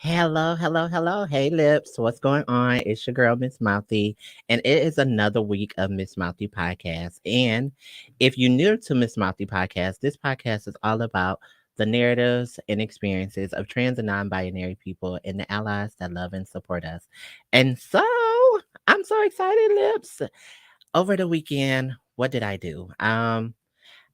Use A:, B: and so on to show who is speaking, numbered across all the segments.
A: Hello, hello, hello. Hey, Lips. What's going on? It's your girl, Miss Mouthy, and it is another week of Miss Mouthy Podcast. And if you're new to Miss Mouthy Podcast, this podcast is all about the narratives and experiences of trans and non binary people and the allies that love and support us. And so I'm so excited, Lips. Over the weekend, what did I do?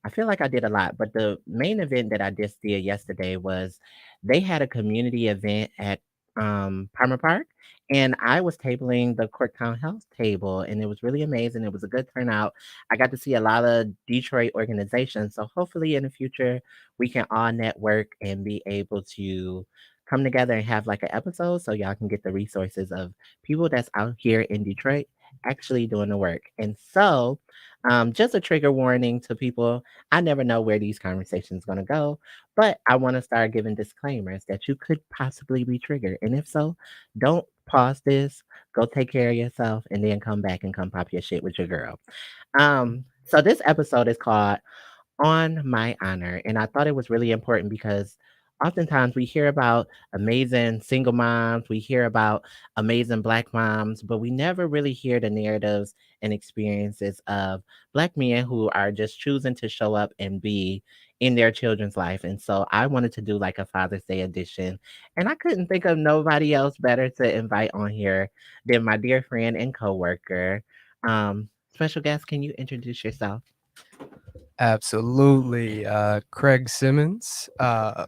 A: I feel like I did a lot, but the main event that I just did yesterday was they had a community event at Palmer Park, and I was tabling the Corktown Health table, and it was really amazing. It was a good turnout. I got to see a lot of Detroit organizations, so hopefully in the future we can all network and be able to come together and have like an episode so y'all can get the resources of people that's out here in Detroit actually doing the work. And so, just a trigger warning to people. I never know where these conversations going to go, but I want to start giving disclaimers that you could possibly be triggered. And if so, don't pause this, go take care of yourself, and then come back and come pop your shit with your girl. So this episode is called On My Honor. And I thought it was really important because oftentimes we hear about amazing single moms, we hear about amazing Black moms, but we never really hear the narratives and experiences of Black men who are just choosing to show up and be in their children's life. And so I wanted to do like a Father's Day edition. And I couldn't think of nobody else better to invite on here than my dear friend and coworker. Special guest, can you introduce yourself?
B: Absolutely. Craig Simmons. I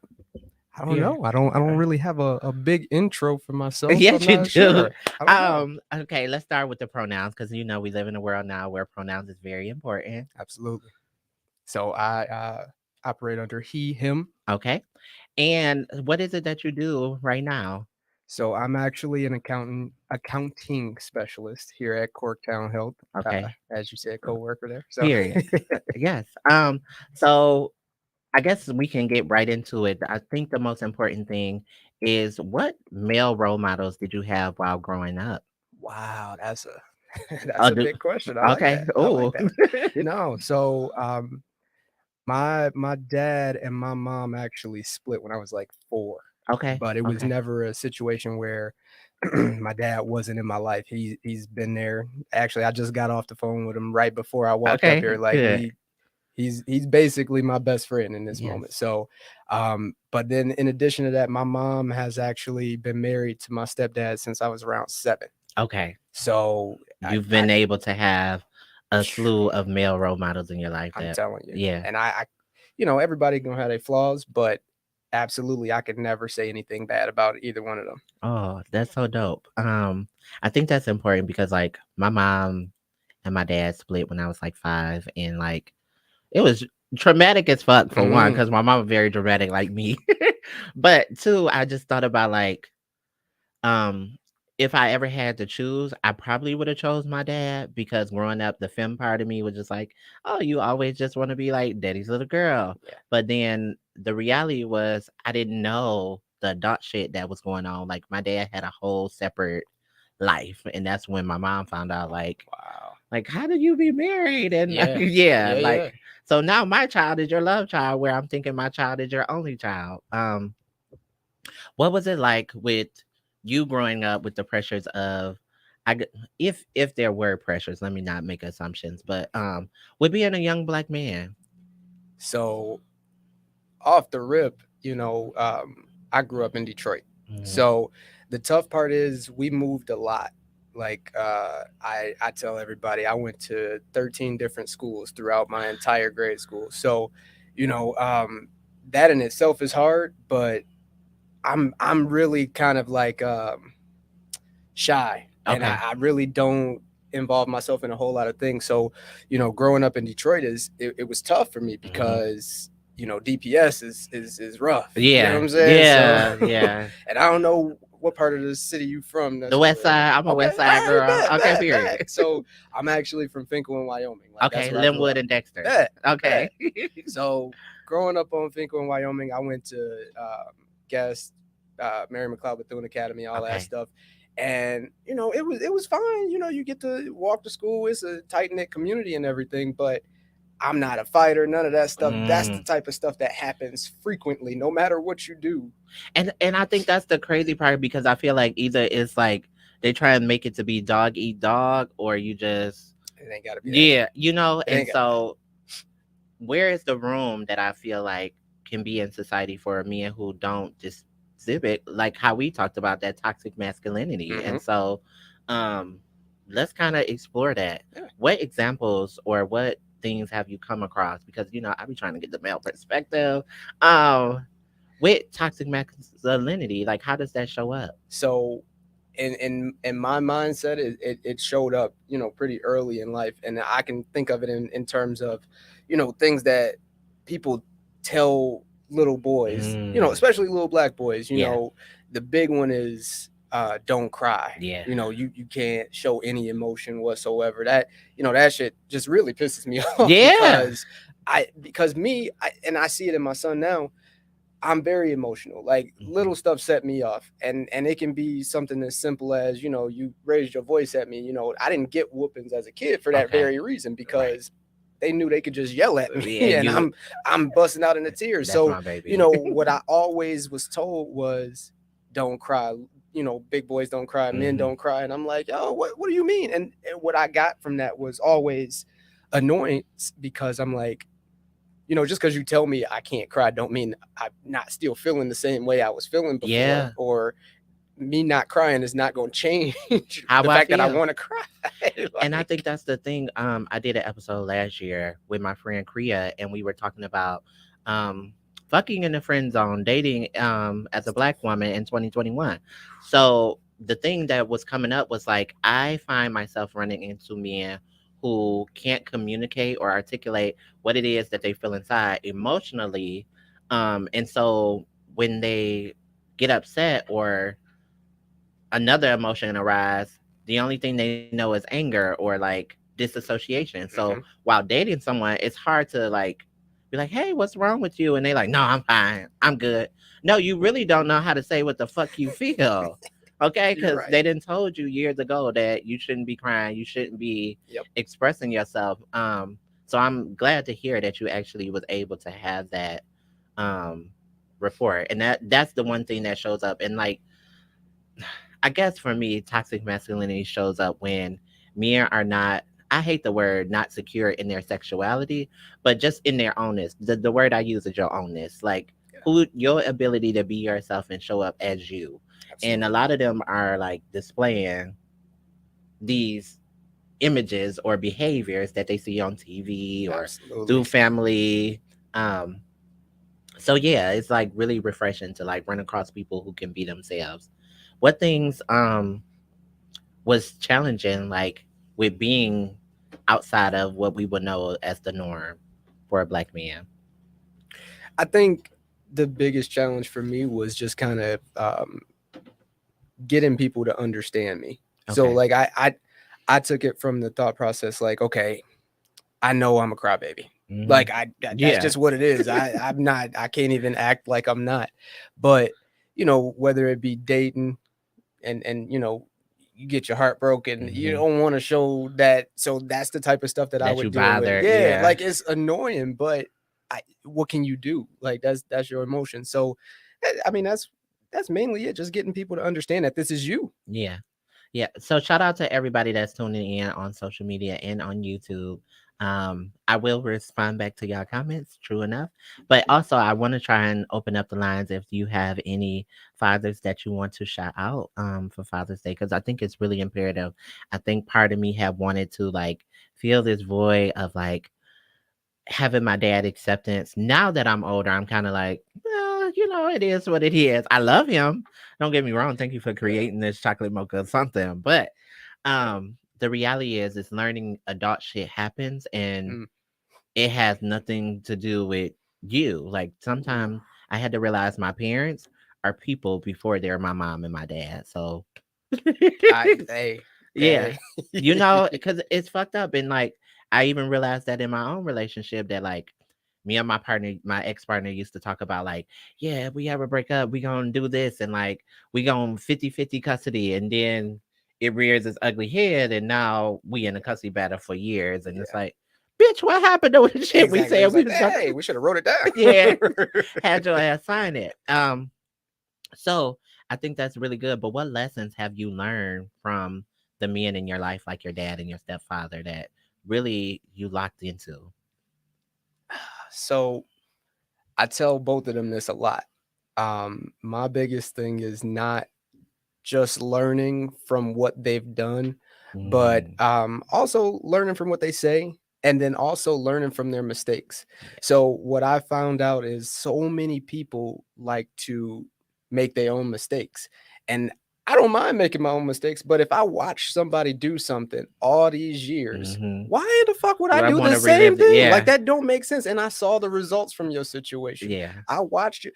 B: don't
A: Period.
B: know. I don't really have a big intro for myself. I'm
A: Yes, you
B: not
A: do.
B: sure. I don't know.
A: Okay, let's start with the pronouns because we live in a world now where pronouns is very important.
B: Absolutely. So I operate under he, him.
A: Okay. And what is it that you do right now?
B: So I'm actually an accounting specialist here at Corktown Health.
A: Okay.
B: As you said, co-worker there. So
A: Period. Yes. So I guess we can get right into it. I think the most important thing is what male role models did you have while growing up?
B: wow, that's a that's
A: Oh,
B: a big question. I like
A: okay.
B: that. I like
A: Oh,
B: that. No, so my dad and my mom actually split when I was like 4,
A: okay.
B: but it was
A: Okay.
B: never a situation where my dad wasn't in my life. He's been there. Actually, I just got off the phone with him right before I walked up
A: Okay.
B: here. Like
A: Good.
B: he's basically my best friend in this
A: Yes.
B: moment. So, but then in addition to that, my mom has actually been married to my stepdad since I was around 7.
A: Okay.
B: So
A: You've
B: I
A: been able to have a slew of male role models in your life
B: I'm
A: that
B: telling you.
A: yeah.
B: And everybody gonna have their flaws, but absolutely, I could never say anything bad about either one of them.
A: Oh, that's so dope. I think that's important because like my mom and my dad split when I was like 5 and like it was traumatic as fuck for one
B: Mm,
A: because my mom was very dramatic like me. But two, I just thought about like Um, if I ever had to choose, I probably would have chose my dad because growing up, the femme part of me was just like, oh, you always just want to be like daddy's little girl.
B: yeah,
A: But then the reality was I didn't know the adult shit that was going on. Like my dad had a whole separate life. And that's when my mom found out
B: wow,
A: like how did you be married? And
B: yeah,
A: yeah,
B: yeah, yeah.
A: like so now my child is your love child, where I'm thinking my child is your only child. What was it like with you growing up with the pressures of if there were pressures, let me not make assumptions, but with being a young Black man.
B: So off the rip, I grew up in Detroit.
A: Mhm.
B: So the tough part is we moved a lot. Like I tell everybody, I went to 13 different schools throughout my entire grade school. So, you know, um, that in itself is hard, but I'm really kind of like shy, and I,
A: Okay.
B: I really don't involve myself in a whole lot of things. So, growing up in Detroit it was tough for me
A: Mhm.
B: because DPS is rough. You know what
A: Yeah,
B: I'm saying? So,
A: yeah, yeah.
B: and I don't know what part of the city you from
A: The West
B: necessarily.
A: Side. I'm a
B: Okay,
A: West Side
B: all right,
A: girl.
B: bet,
A: Okay,
B: bet, bet.
A: period.
B: So I'm actually from Finkel, Wyoming. Like that's
A: Okay,
B: where I grew
A: Linwood
B: up.
A: and Dexter.
B: Bet, bet.
A: Okay.
B: So growing up on Finkel, Wyoming, I went to guest Mary McLeod Bethune Academy, all that
A: Okay.
B: stuff. And it was fine. You get to walk to school. It's a tight knit community and everything. But I'm not a fighter, none of that stuff. That's the
A: Mm.
B: type of stuff that happens frequently, no matter what you do.
A: And I think that's the crazy part because I feel like either it's like they try and make it to be dog eat dog, or you just
B: It ain't got to be that.
A: yeah, you know.
B: It
A: And
B: ain't got.
A: so where is the room that I feel like can be in society for men who don't just exhibit like how we talked about that toxic masculinity?
B: Mm-hmm.
A: And so, um, let's kind of explore that.
B: Yeah.
A: What examples or what things have you come across? Because you know, I be trying to get the male perspective. Um, with toxic masculinity, like how does that show up?
B: So in my mindset, it showed up, pretty early in life, and I can think of it in terms of, things that people tell little boys,
A: Mm,
B: especially little black boys.
A: yeah,
B: The big one is don't cry.
A: yeah,
B: You can't show any emotion whatsoever. That shit just really pisses me off
A: yeah.
B: because me, and I see it in my son now. I'm very emotional. Like
A: Hmm.
B: little stuff set me off, and it can be something as simple as you raised your voice at me. I didn't get whoopings as a kid for that
A: Okay,
B: very reason
A: right.
B: because they knew they could just yell at
A: Yeah,
B: me, and
A: you.
B: I'm busting out into tears.
A: That's
B: So
A: my baby.
B: what I always was told was, don't cry. Big boys don't cry, men
A: Hmm.
B: don't cry, and I'm like, oh, what do you mean? And what I got from that was always annoyance because I'm like, just because you tell me I can't cry, don't mean I'm not still feeling the same way I was feeling before,
A: Yeah,
B: or me not crying is not going to change
A: how
B: the
A: I
B: fact that I
A: feel.
B: want to cry.
A: And I think
B: Like,
A: that's the thing. I did an episode last year with my friend Kriya, and we were talking about um fucking in the friend zone, dating as a black woman in 2021. So the thing that was coming up was like I find myself running into men who can't communicate or articulate what it is that they feel inside emotionally. And so when they get upset or another emotion arise, the only thing they know is anger or like disassociation. So
B: mhm.
A: while dating someone, it's hard to like be like, "Hey, what's wrong with you?" And they like, "No, I'm fine. I'm good." No, you really don't know how to say what the fuck you feel. Okay,
B: You're
A: because
B: right.
A: they didn't told you years ago that you shouldn't be crying, you shouldn't be
B: Yep.
A: expressing yourself. So I'm glad to hear that you actually was able to have that um report, and that's the one thing that shows up. And like I guess for me, toxic masculinity shows up when men are not, I hate the word not secure in their sexuality, but just in their ownness. The word I use is your ownness. Like
B: Yeah.
A: who your ability to be yourself and show up as you. And a
B: Absolutely.
A: lot of them are like displaying these images or behaviors that they see on TV or through
B: Absolutely.
A: family. Um, so yeah, it's like really refreshing to like run across people who can be themselves. What things was challenging, like with being outside of what we would know as the norm for a black man.
B: I think the biggest challenge for me was just kind of getting people to understand me. So
A: Okay.
B: like I took it from the thought process like, okay, I know I'm a crybaby.
A: Hmm.
B: Like that's
A: Yeah.
B: just what it is. I'm not. I can't even act like I'm not. But whether it be dating and you get your heart broken, you
A: Hmm.
B: don't want to show that. So that's the type of stuff that I
A: That
B: would
A: you
B: deal with.
A: bothered.
B: Yeah,
A: Yeah.
B: like it's annoying, but what can you do? Like that's your emotion. So I mean that's mainly it. Just getting people to understand that this is you.
A: Yeah. Yeah. So shout out to everybody that's tuning in on social media and on YouTube. I will respond back to y'all comments, true enough. But also I want to try and open up the lines if you have any fathers that you want to shout out for Father's Day, because I think it's really imperative. I think part of me have wanted to like feel this void of like having my dad acceptance. Now that I'm older, I'm kind of like, well, you know, it is what it is. I love him. Don't get me wrong. Thank you for
B: Yeah.
A: creating this chocolate mocha something. But the reality is learning adult shit happens and
B: Mm.
A: it has nothing to do with you. Like
B: Ooh.
A: sometimes I had to realize my parents are people before they're my mom and my dad. So
B: Hey,
A: yeah.
B: hey.
A: You know, because it's fucked up. And like, I even realized that in my own relationship that like me and my partner, my ex partner used to talk about like, yeah, if we ever break up, we gonna do this. And like, we gonna 50-50 custody. And then it rears its ugly head. And now we in a custody battle for years. And it's
B: Yeah.
A: like, bitch, what happened to the shit we
B: Exactly. It
A: said
B: was
A: we
B: like,
A: was gonna
B: hey, we should have wrote it
A: yeah,
B: down.
A: had your ass sign it. So I think that's really good. But what lessons have you learned from the men in your life, like your dad and your stepfather, that really you locked into?
B: So I tell both of them this a lot. My biggest thing is not just learning from what they've done, but
A: Mm,
B: also learning from what they say, and then also learning from their mistakes.
A: yeah.
B: So what I found out is so many people like to make their own mistakes, and I don't mind making my own mistakes, but if I watch somebody do something all these years,
A: Mm-hmm.
B: why the fuck would I
A: I
B: do
A: want
B: the
A: to
B: same
A: relive it.
B: thing? Like
A: Yeah.
B: that don't make sense. And I saw the results from your situation.
A: Yeah.
B: I watched you,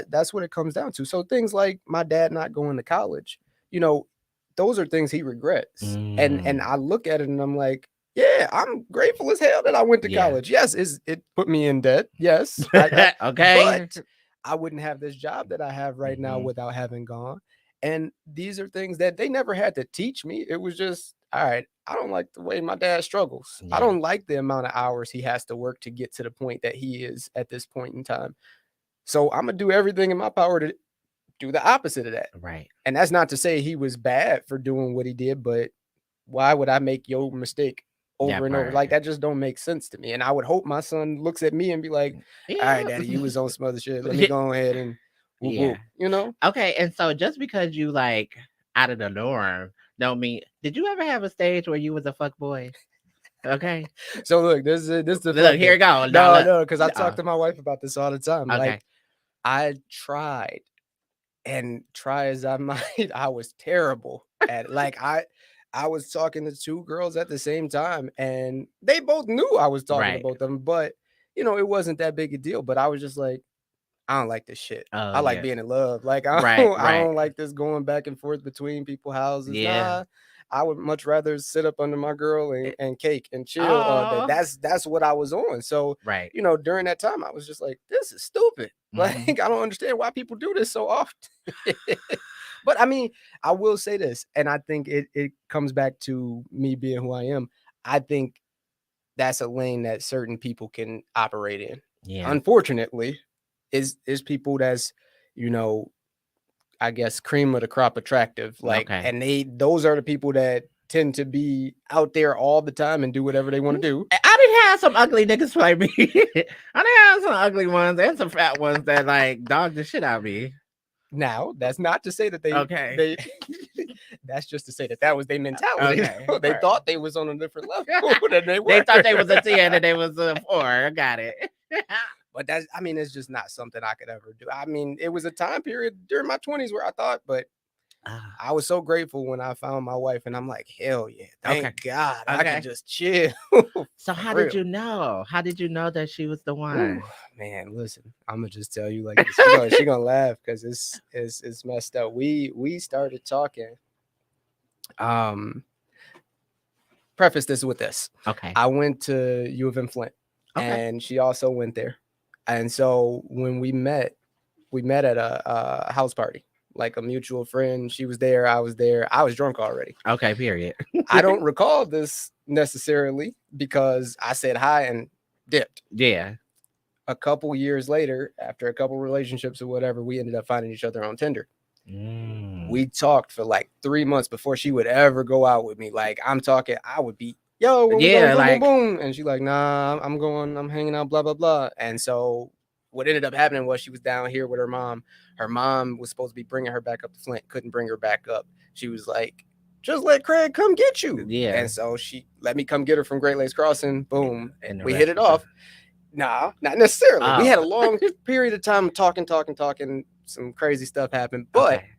B: that's what it comes down to. So things like my dad not going to college, you know, those are things he regrets. And
A: Mm,
B: I look at it and I'm like, yeah, I'm grateful as hell that I went to
A: yeah.
B: college. Yes, it put me in debt. Yes,
A: Okay.
B: but I wouldn't have this job that I have right now
A: Mm-hmm.
B: without having gone. And these are things that they never had to teach me. It was just, all right, I don't like the way my dad struggles. I
A: Yeah.
B: don't like the amount of hours he has to work to get to the point that he is at this point in time. So I'm gonna do everything in my power to do the opposite of that.
A: Right.
B: And that's not to say he was bad for doing what he did, but why would I make your mistake over
A: That
B: and over? Like
A: part.
B: that just don't make sense to me. And I would hope my son looks at me and be like, all right,
A: Yeah.
B: daddy, you was on some other shit. Let me go ahead and whoop
A: Yeah.
B: whoop, you know?
A: Okay. And so just because you like out of the norm don't mean, did you ever have a stage where you was a fuck boy? Okay.
B: So look, this is the
A: Look,
B: fun
A: here
B: thing.
A: we go. Now
B: No,
A: look.
B: no, because I talk
A: Oh,
B: to my wife about this all the time.
A: okay.
B: Like I tried and try as I might, I was terrible at it. Like I was talking to two girls at the same time, and they both knew I was talking to
A: Right.
B: both of them, but it wasn't that big a deal. But I was just like, I don't like this shit.
A: Oh
B: I like
A: yeah.
B: being in love. Like I
A: Right.
B: don't, I
A: Right.
B: don't like this going back and forth between people houses.
A: Yeah.
B: Nah, I would much rather sit up under my girl and cake and chill all day.
A: Oh.
B: That's what I was on. So
A: Right.
B: during that time, I was just like, this is stupid.
A: Mm-hmm.
B: Like I don't understand why people do this so often. But I mean, I will say this, and I think it comes back to me being who I am. I think that's a lane that certain people can operate in.
A: Yeah.
B: Unfortunately, is people that's, you know, I guess cream of the crop attractive. Like,
A: Okay.
B: and those are the people that tend to be out there all the time and do whatever they want to do.
A: I didn't have some ugly niggas play me. I didn't have some ugly ones and some fat ones that like dog the shit out of me.
B: Now, that's not to say that
A: Okay.
B: they that's just to say that was their mentality.
A: Okay.
B: They
A: Right.
B: thought they was on a different level than they
A: They
B: were.
A: thought they was a 10 and they was a 4. I got it.
B: But I mean, it's just not something I could ever do. I mean, it was a time period during my 20s where I thought, but
A: Ah,
B: I was so grateful when I found my wife, and I'm like, hell yeah,
A: okay.
B: thank God I
A: Okay.
B: could just chill.
A: So
B: For
A: how did
B: real.
A: you know? How did you know that she was the
B: Ooh,
A: one?
B: man, listen, I'm gonna just tell you like this. She gonna laugh because it's messed up. We started talking. Um, preface this with this.
A: Okay.
B: I went to U of M Flint,
A: Okay.
B: and she also went there. And so when we met at a house party, like a mutual friend. She was there. I was there. I was drunk already.
A: Okay, period.
B: I don't recall this necessarily because I said hi and dipped.
A: Yeah.
B: A couple years later, after a couple relationships or whatever, we ended up finding each other on Tinder.
A: Mm.
B: We talked for like 3 months before she would ever go out with me. Like I'm talking, I would be, yo, where we going?
A: Yeah,
B: Boom, boom,
A: like
B: boom. And she's like, nah, I'm going, I'm hanging out, blah, blah, blah. And so what ended up happening was she was down here with her mom. Her mom was supposed to be bringing her back up to Flint, couldn't bring her back up. She was like, just let Craig come get you.
A: yeah.
B: And so she let me come get her from Great Lakes Crossing. Boom.
A: And the
B: We hit
A: rest
B: it
A: was a-
B: off. Nah, not necessarily. We
A: Oh.
B: had a long period of time talking. Some crazy stuff happened. But
A: Okay.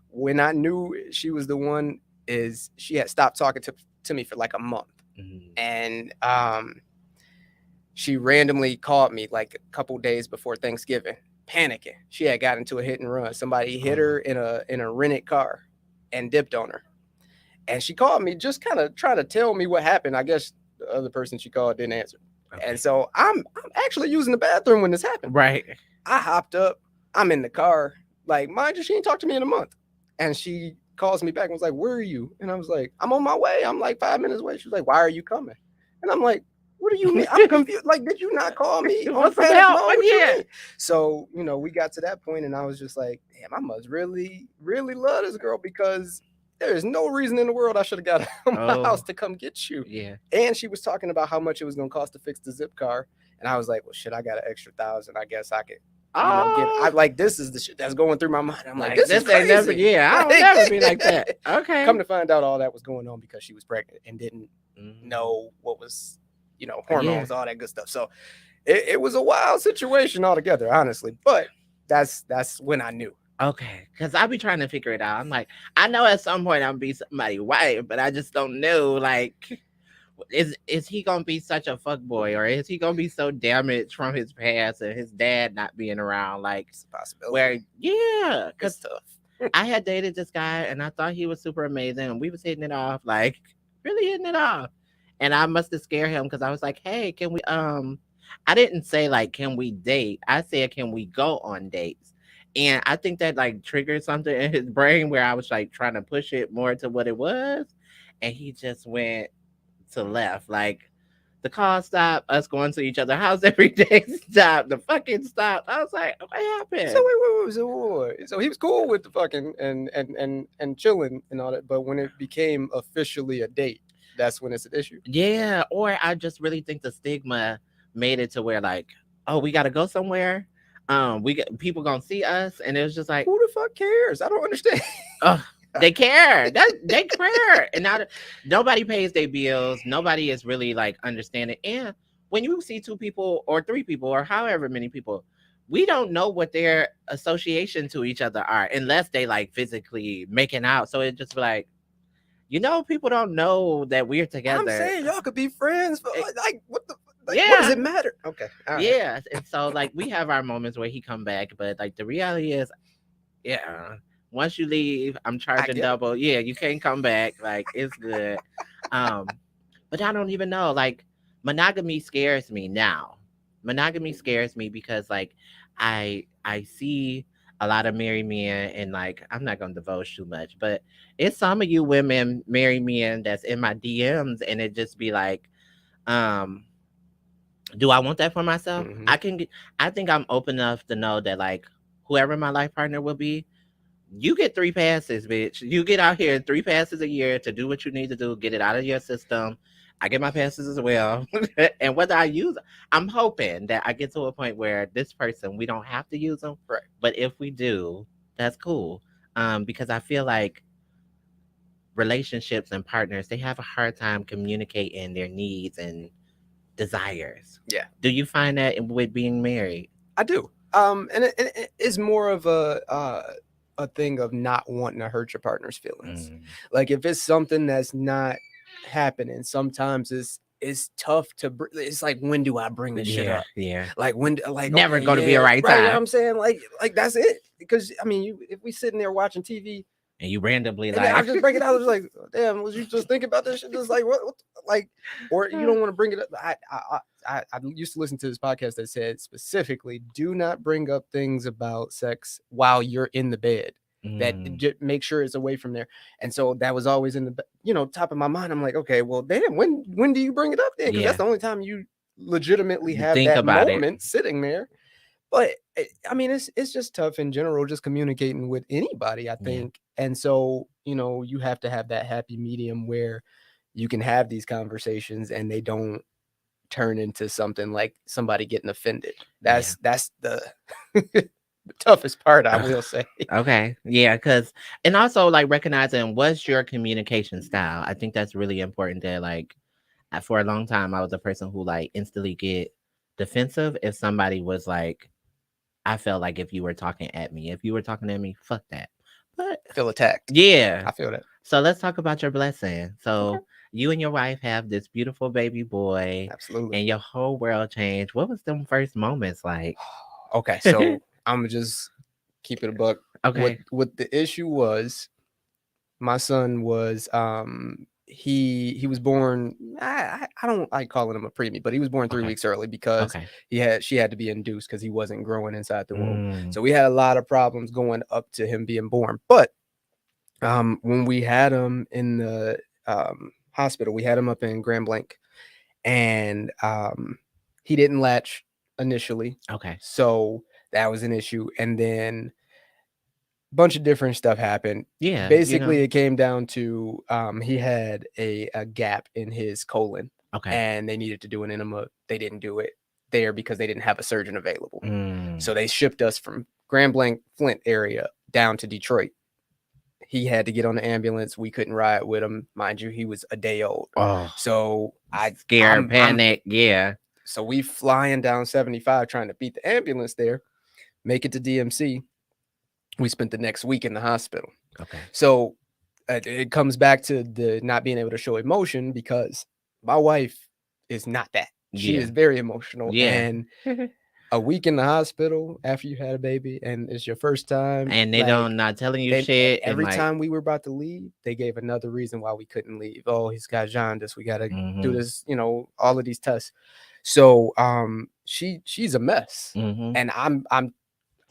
B: when I knew she was the one, is she had stopped talking to me for like a month.
A: Mm.
B: And she randomly called me like a couple days before Thanksgiving, panicking. She had got into a hit and run. Somebody hit her in a rented car and dipped on her. And she called me just kind of trying to tell me what happened. I guess the other person she called didn't answer.
A: Okay.
B: And so I'm actually using the bathroom when this happened.
A: Right.
B: I hopped up. I'm in the car. Like, mind you, she ain't talked to me in a month. And she calls me back and was like, where are you? And I was like, I'm on my way. I'm like 5 minutes away. She was like, why are you coming? And I'm like, What do you mean? I'm confused. Like, did you not call me on
A: Want some
B: panic
A: help?
B: mode? What you
A: Yeah.
B: mean? So, we got to that point and I was just like, damn, I must really, really love this girl because there is no reason in the world I should have got out of my
A: Oh,
B: house to come get you.
A: yeah.
B: And she was talking about how much it was going to cost to fix the zip car. And I was like, well, shit, I got an extra 1,000. I guess I could, get it.
A: Oh,
B: I like, this is the shit that's going through my mind. I'm like,
A: like
B: this is
A: this ain't never.
B: crazy.
A: Yeah, I don't
B: Like,
A: never be like that. Okay.
B: come to find out, all that was going on because she was pregnant and didn't
A: Mhm.
B: know what was,
A: Yeah.
B: hormones, all that good stuff. So it was a wild situation altogether, honestly. But that's when I knew.
A: Okay, because I be trying to figure it out. I'm like, I know at some point I'll be somebody white, but I just don't know. Like, is he gonna be such a fuck boy, or is he gonna be so damaged from his past and his dad not being around? Like,
B: It's a possibility.
A: where yeah,
B: It's
A: because
B: tough.
A: I had dated this guy and I thought he was super amazing, and we was hitting it off, like really hitting it off. And I must have scared him because I was like, hey, can we I didn't say like can we date? I said can we go on dates? And I think that like triggered something in his brain where I was like trying to push it more to what it was. And he just went to left. Like the car stopped, us going to each other's house every day stopped, the fucking stopped. I was like, what happened?
B: So so he was cool with the fucking and chilling and all that, but when it became officially a date, that's when it's an issue.
A: Yeah, or I just really think the stigma made it to where like, oh, we got to go somewhere. We got people gonna see us, and it was just like,
B: Who the fuck cares? I don't understand.
A: oh, they care. That they care, and now nobody pays their bills. Nobody is really like understanding. And when you see two people or three people or however many people, we don't know what their association to each other are unless they like physically making out. So it just be like, people don't know that we're together.
B: I'm saying y'all could be friends, but like what the what does
A: Yeah.
B: it matter? Okay. All right.
A: Yeah, and so like we have our moments where he come back, but like the reality is, yeah, once you leave, I'm charging
B: get it.
A: double. Yeah, you can't come back. Like it's good. Um, but I don't even know. Like monogamy scares me now. Monogamy scares me because like I see a lot of married men, and like I'm not gonna divulge too much, but it's some of you women married men that's in my DMs, and it just be like, um do I want that for myself?
B: Mhm.
A: I think I'm open enough to know that like whoever my life partner will be, you get 3 passes, bitch. You get out here 3 passes a year to do what you need to do, get it out of your system. I get my passes as well. And whether I use, I'm hoping that I get to a point where this person, we don't have to use them.
B: Right.
A: But if we do, that's cool. Because I feel like relationships and partners, they have a hard time communicating their needs and desires.
B: Yeah.
A: Do you find that with being married?
B: I do. And it is more of a thing of not wanting to hurt your partner's feelings. Like if it's something that's not happening, sometimes it's tough to. It's like, when do I bring this shit up?
A: Yeah.
B: Like when, like
A: Never
B: okay,
A: gonna be a right
B: right? You know what
A: time.
B: I'm saying, like that's it. Because I mean, if we sitting there watching TV.
A: And you randomly
B: And
A: like,
B: I just break it out. It's like, damn, was you just thinking about this shit? Just like what like, or you don't want to bring it up. I used to listen to this podcast that said specifically, do not bring up things about sex while you're in the bed. That just make sure it's away from there. And so that was always in the top of my mind. I'm like, okay, well, damn, when do you bring it up then? Because that's the only time you legitimately have
A: think
B: that
A: about
B: moment sitting there. But I mean, it's just tough in general, just communicating with anybody, I think. And so, you have to have that happy medium where you can have these conversations and they don't turn into something like somebody getting offended. That's the the toughest part, I will say.
A: Okay. Yeah, and also like recognizing what's your communication style. I think that's really important that like for a long time I was a person who like instantly get defensive if somebody was like, I felt like if you were talking at me. If you were talking at me, fuck that. But
B: Feel attacked.
A: yeah.
B: I feel that.
A: So let's talk about your blessing. So
B: Okay.
A: you and your wife have this beautiful baby boy.
B: Absolutely.
A: And your whole world changed. What was them first moments like?
B: Okay, so I'm gonna just keep it a buck.
A: Okay.
B: What the issue was, my son was he was born, I don't like calling him a preemie, but he was born 3 weeks early because she had to be induced because he wasn't growing inside the womb. So we had a lot of problems going up to him being born. But when we had him in the hospital, we had him up in Grand Blanc, and he didn't latch initially,
A: Okay.
B: so that was an issue. And then a bunch of different stuff happened.
A: Yeah,
B: Basically, it came down to he had a gap in his colon,
A: okay.
B: and they needed to do an enema. They didn't do it there because they didn't have a surgeon available.
A: Mm.
B: So they shipped us from Grand Blanc Flint area down to Detroit. He had to get on the ambulance. We couldn't ride with him, mind you. He was a day old.
A: Oh,
B: So
A: scare, panic. Yeah.
B: so we flying down 75 trying to beat the ambulance there, make it to DMC. We spent the next week in the hospital.
A: Okay.
B: So it comes back to the not being able to show emotion, because my wife is not that. She is very emotional.
A: Yeah.
B: And a week in the hospital after you had a baby and it's your first time,
A: And they don't not telling you shit. And
B: every
A: like,
B: time we were about to leave, they gave another reason why we couldn't leave. Oh, he's got jaundice. We got to do this, all of these tests. So she's a mess. And I'm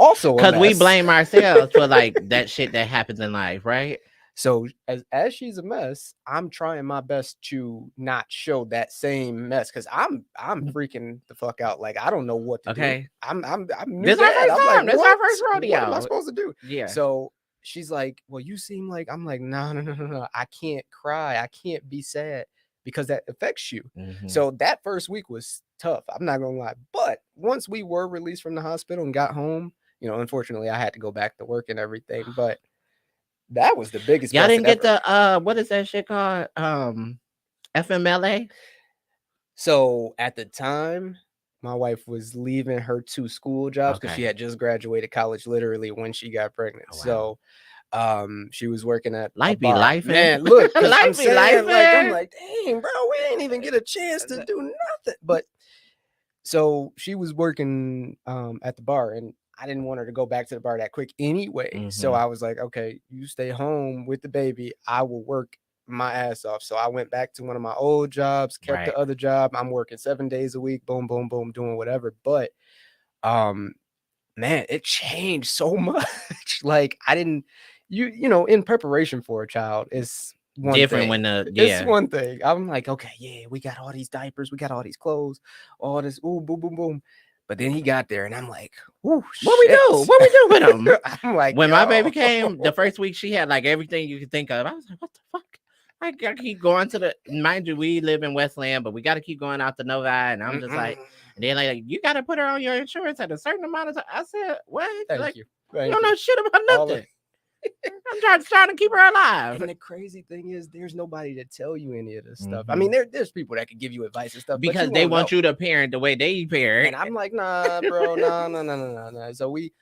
B: also a
A: because we
B: mess.
A: blame ourselves for like that shit that happens in life, right?
B: So as she's a mess, I'm trying my best to not show that same mess, because I'm freaking the fuck out. Like, I don't know what to do. I'm new
A: This our
B: dad.
A: first
B: I'm
A: time.
B: like,
A: This our first rodeo.
B: what am I supposed to do?
A: Yeah.
B: So she's like, well, you seem like, I'm like, no. I can't cry. I can't be sad, because that affects you. So that first week was tough. I'm not gonna lie. But once we were released from the hospital and got home, unfortunately I had to go back to work and everything, but that was the biggest.
A: Y'all didn't get the what is that shit called? FMLA.
B: So at the time, my wife was leaving her 2 school jobs because she had just graduated college literally when she got pregnant.
A: Oh,
B: So
A: wow.
B: she was working at
A: life
B: a
A: be
B: bar.
A: life,
B: Man, look,
A: life
B: I'm
A: be
B: saying,
A: life,
B: I'm like, dang, bro, we ain't even get a chance to do nothing. But so she was working at the bar, and I didn't want her to go back to the bar that quick anyway. So I was like, okay, you stay home with the baby. I will work my ass off. So I went back to one of my old jobs, kept the other job. I'm working 7 days a week, boom, boom, boom, doing whatever. But man, it changed so much. Like, I didn't, in preparation for a child is one
A: different
B: thing.
A: when
B: It's one thing. I'm like, okay, yeah, we got all these diapers, we got all these clothes, all this, ooh, boom, boom, boom. But then he got there, and I'm like, ooh,
A: what we do? What we do with him?
B: I'm like,
A: when my baby came, the first week she had like everything you could think of. I was like, what the fuck? I gotta keep going to the. Mind you, we live in Westland, but we gotta keep going out to Novi, and I'm just like, and then like, you gotta put her on your insurance at a certain amount of time. I said, what?
B: Thank
A: you.
B: You
A: don't know shit about nothing. I'm trying to keep her alive.
B: And the crazy thing is, there's nobody to tell you any of this stuff. I mean, there's people that can give you advice and stuff,
A: because
B: but
A: they want you to parent the way they parent.
B: And I'm like, nah, bro, no. So we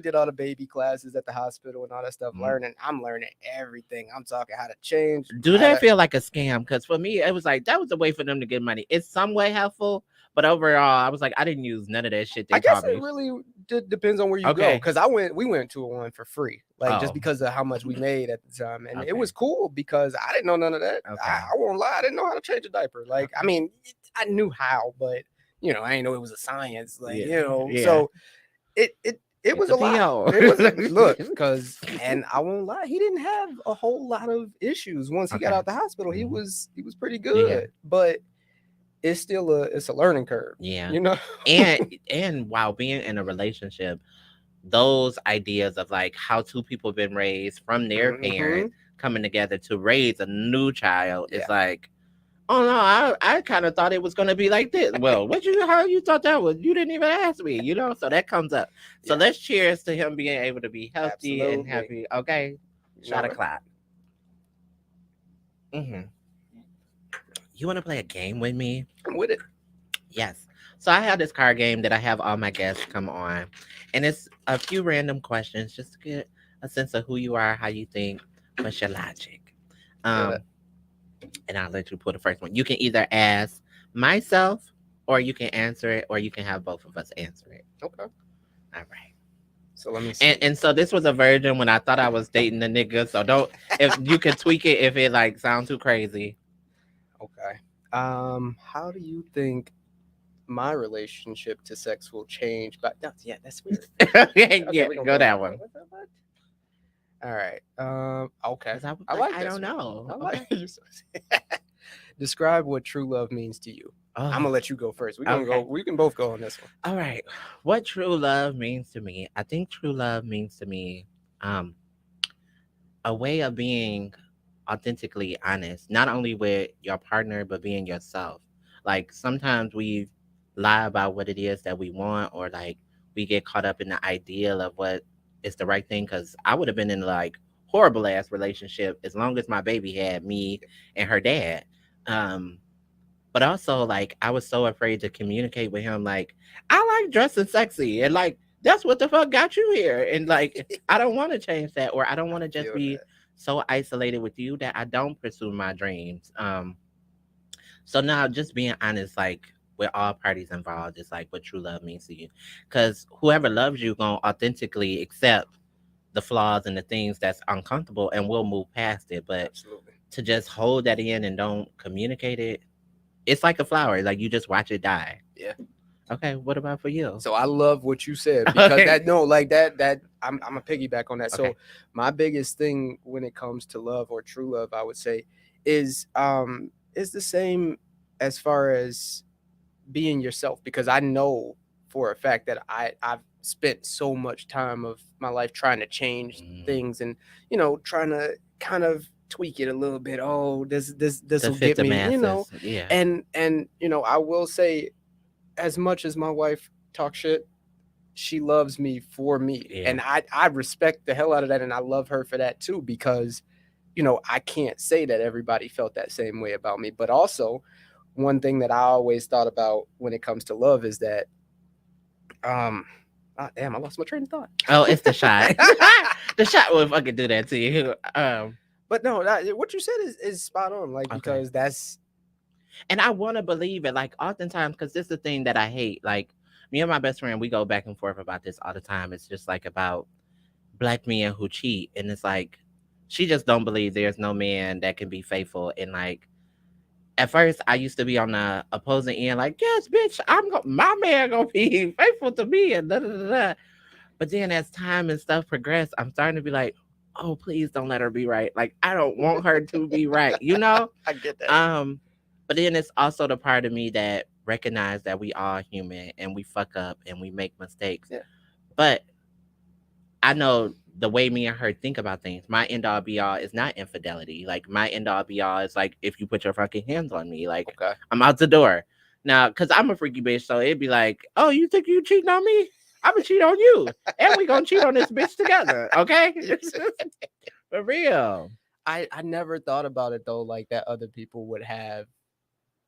B: did all the baby classes at the hospital and all that stuff. I'm learning everything. I'm talking how to change.
A: Do that feel like a scam? Because for me, it was like that was a way for them to get money. It's some way helpful, but overall, I was like, I didn't use none of that shit.
B: I guess it really depends on where you go. Because we went to one for free, like just because of how much we made at the time, and it was cool because I didn't know none of that. I won't lie, I didn't know how to change a diaper. Like, I mean, I knew how, but I didn't know it was a science. Like, so it was a lot. It was look, because, and I won't lie, he didn't have a whole lot of issues once he got out the hospital. He was pretty good, but it's still it's a learning curve.
A: Yeah, and while being in a relationship, those ideas of like how two people been raised from their parents coming together to raise a new child is like, oh no, I kind of thought it was gonna be like this. Well, how you thought that was? You didn't even ask me, so that comes up. So let's cheers to him being able to be healthy and happy. Okay, shot a clap. You want to play a game with me?
B: I'm with it.
A: Yes. So I have this card game that I have all my guests come on, and it's a few random questions just to get a sense of who you are, how you think, what's your logic. And I'll let you pull the first one. You can either ask myself, or you can answer it, or you can have both of us answer it.
B: Okay.
A: All right.
B: So let me see.
A: And so this was a virgin when I thought I was dating a nigga. So don't, if you can tweak it if it like sounds too crazy.
B: Okay. How do you think my relationship to sex will change? But yeah, that's weird.
A: Okay, go that one.
B: All right. Okay.
A: I like. I don't know.
B: I like. Describe what true love means to you. I'm
A: Oh,
B: gonna let you go first. We're gonna go.
A: okay.
B: We can both go on this one.
A: All right. What true love means to me? I think true love means to me um a way of being authentically honest, not only with your partner, but being yourself. Like sometimes we lie about what it is that we want, or like we get caught up in the ideal of what is the right thing. Cause I would have been in like horrible ass relationship as long as my baby had me and her dad. Um, but also like I was so afraid to communicate with him like I like dressing sexy and like that's what the fuck got you here and like I don't want to change that or I don't
B: I
A: want to just
B: feel
A: be
B: that.
A: so isolated with you that I don't pursue my dreams. So now just being honest like with all parties involved is like what true love means to you. Cause whoever loves you gonna authentically accept the flaws and the things that's uncomfortable and we'll move past it. But
B: Absolutely.
A: to just hold that in and don't communicate it, it's like a flower. Like you just watch it die.
B: Yeah.
A: Okay, what about for you?
B: So I love what you said because
A: Okay.
B: that no, like that I'm a piggyback on that.
A: Okay.
B: So my biggest thing when it comes to love or true love, I would say, is the same as far as being yourself because I know for a fact that I've spent so much time of my life trying to change
A: Mm,
B: things and trying to kind of tweak it a little bit. Oh, this
A: to
B: will
A: fit
B: get
A: the
B: me,
A: masses. Yeah.
B: and I will say as much as my wife talks shit, she loves me for me.
A: Yeah.
B: And I respect the hell out of that and I love her for that too because I can't say that everybody felt that same way about me. But also, one thing that I always thought about when it comes to love is that um damn, I lost my train of thought.
A: Oh, it's the shot. The shot will fucking do that to you.
B: But no, what you said is spot on, like
A: Okay.
B: because that's
A: And I want to believe it. Like oftentimes, because this is the thing that I hate. Like me and my best friend, we go back and forth about this all the time. It's just like about black men who cheat, and it's like she just don't believe there's no man that can be faithful. And like at first, I used to be on the opposing end, like yes, bitch, my man gonna be faithful to me, and da da da. Da. But then as time and stuff progressed, I'm starting to be like, oh, please don't let her be right. Like I don't want her to be right, you know?
B: I get that.
A: Um, but then it's also the part of me that recognize that we are human and we fuck up and we make mistakes.
B: Yeah.
A: But I know the way me and her think about things. My end all be all is not infidelity. Like my end all be all is like if you put your fucking hands on me, like
B: Okay.
A: I'm out the door. Now, cause I'm a freaky bitch, so it'd be like, oh, you think you cheating on me? I'ma cheat on you, and we gonna cheat on this bitch together, okay? For real.
B: I never thought about it though, like that other people would have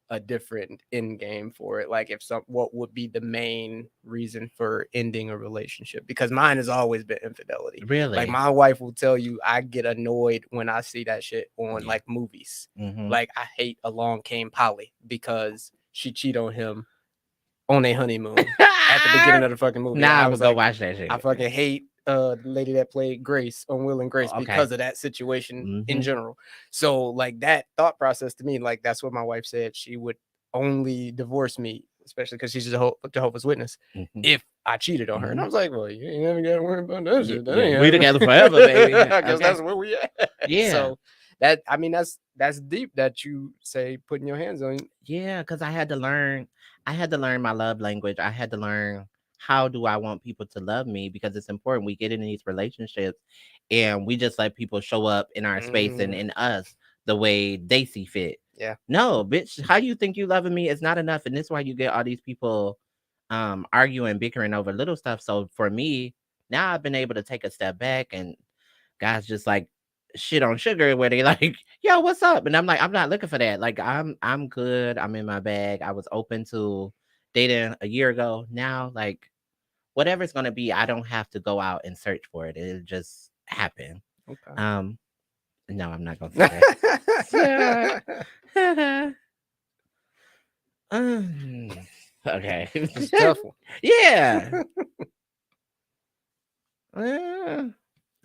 B: a different end game for it. Like if some what would be the main reason for ending a relationship? Because mine has always been infidelity. Like
A: Really?
B: my wife will tell you I get annoyed when I see that shit on
A: Yeah.
B: like movies.
A: Mm-hmm.
B: Like I hate Along Came Polly because she cheat on him on a honeymoon at the beginning of the fucking movie.
A: Now
B: I
A: I'm gonna
B: was
A: go
B: like,
A: watch that
B: I
A: shit.
B: fucking hate the lady that played Grace on Will and Grace
A: Okay.
B: because of that situation in
A: Mm-hmm.
B: general. So like that thought process to me, like that's what my wife said. She would only divorce me, especially because she's a Jehovah's Witness,
A: Mm-hmm.
B: if I cheated on her. And I
A: Mm-hmm.
B: was like, well, you ain't never got to worry about that
A: Yeah,
B: shit. That
A: yeah.
B: ain't
A: We
B: happening.
A: together forever, baby.
B: I guess
A: Okay.
B: that's where we at.
A: Yeah.
B: So that I mean that's deep that you say putting your hands on.
A: Yeah, because I had to learn my love language. I had to learn how do I want people to love me because it's important. We get in these relationships and we just let people show up in our space and
B: Mm,
A: in us the way they see fit.
B: yeah.
A: No, bitch, how you think you loving me is not enough. And this is why you get all these people arguing, bickering over little stuff. So for me, now I've been able to take a step back and guys just like shit on sugar where they like, yo, what's up? And I'm like, I'm not looking for that. Like I'm good. I'm in my bag. I was open to dating a year ago. Now, like whatever it's gonna be, I don't have to go out and search for it. It'll just happen.
B: Okay.
A: Um, no, I'm not gonna say that. Yeah. Um, okay.
B: It's a tough one.
A: Yeah. Uh,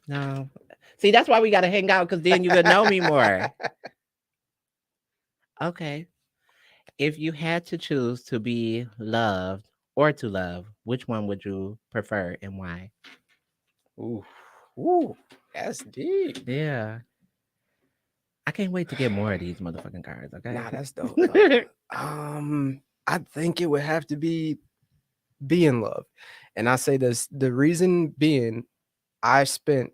A: no. See, that's why we gotta hang out because then you could know me more. Okay. If you had to choose to be loved or to love, which one would you prefer and why?
B: Ooh, ooh, that's deep.
A: Yeah. I can't wait to get more of these motherfucking cards, okay?
B: Nah, that's dope though. I think it would have to be in love. And I say this, the reason being, I spent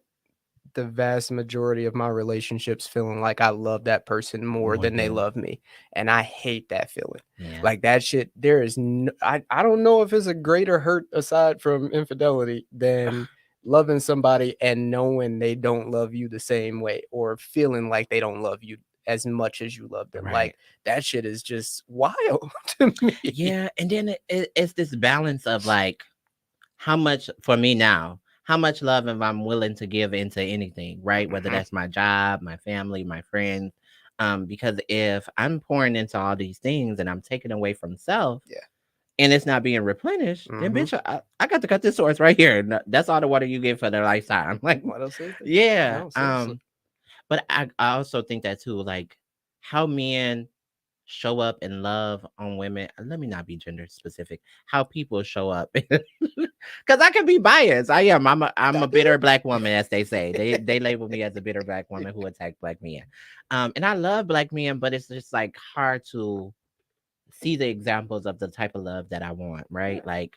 B: the vast majority of my relationships feeling like I love that person more
A: More
B: than they
A: than
B: love me. And I hate that feeling.
A: yeah,
B: Like that shit, there is no, I don't know if it's a greater hurt aside from infidelity than loving somebody and knowing they don't love you the same way, or feeling like they don't love you as much as you love them.
A: right.
B: Like that shit is just wild to me.
A: Yeah, and then it's this balance of like how much for me now, how much love am I willing to give into anything, right? Whether
B: Mhm.
A: that's my job, my family, my friends. Because if I'm pouring into all these things and I'm taking away from self
B: Yeah.
A: and it's not being replenished, then
B: Hmm.
A: bitch, I got to cut this source right here. That's all the water you get for the lifetime. Like,
B: What else is there?
A: yeah.
B: No, seriously.
A: But I also think that too, like how men show up in love on women. Let me not be gender specific. How people show up, because I can be biased. I am. I'm
B: I
A: a
B: get
A: bitter black woman, as they say. They
B: it.
A: they label me as a bitter black woman who attack black men. And I love black men, but it's just like hard to see the examples of the type of love that I want. Right? Like,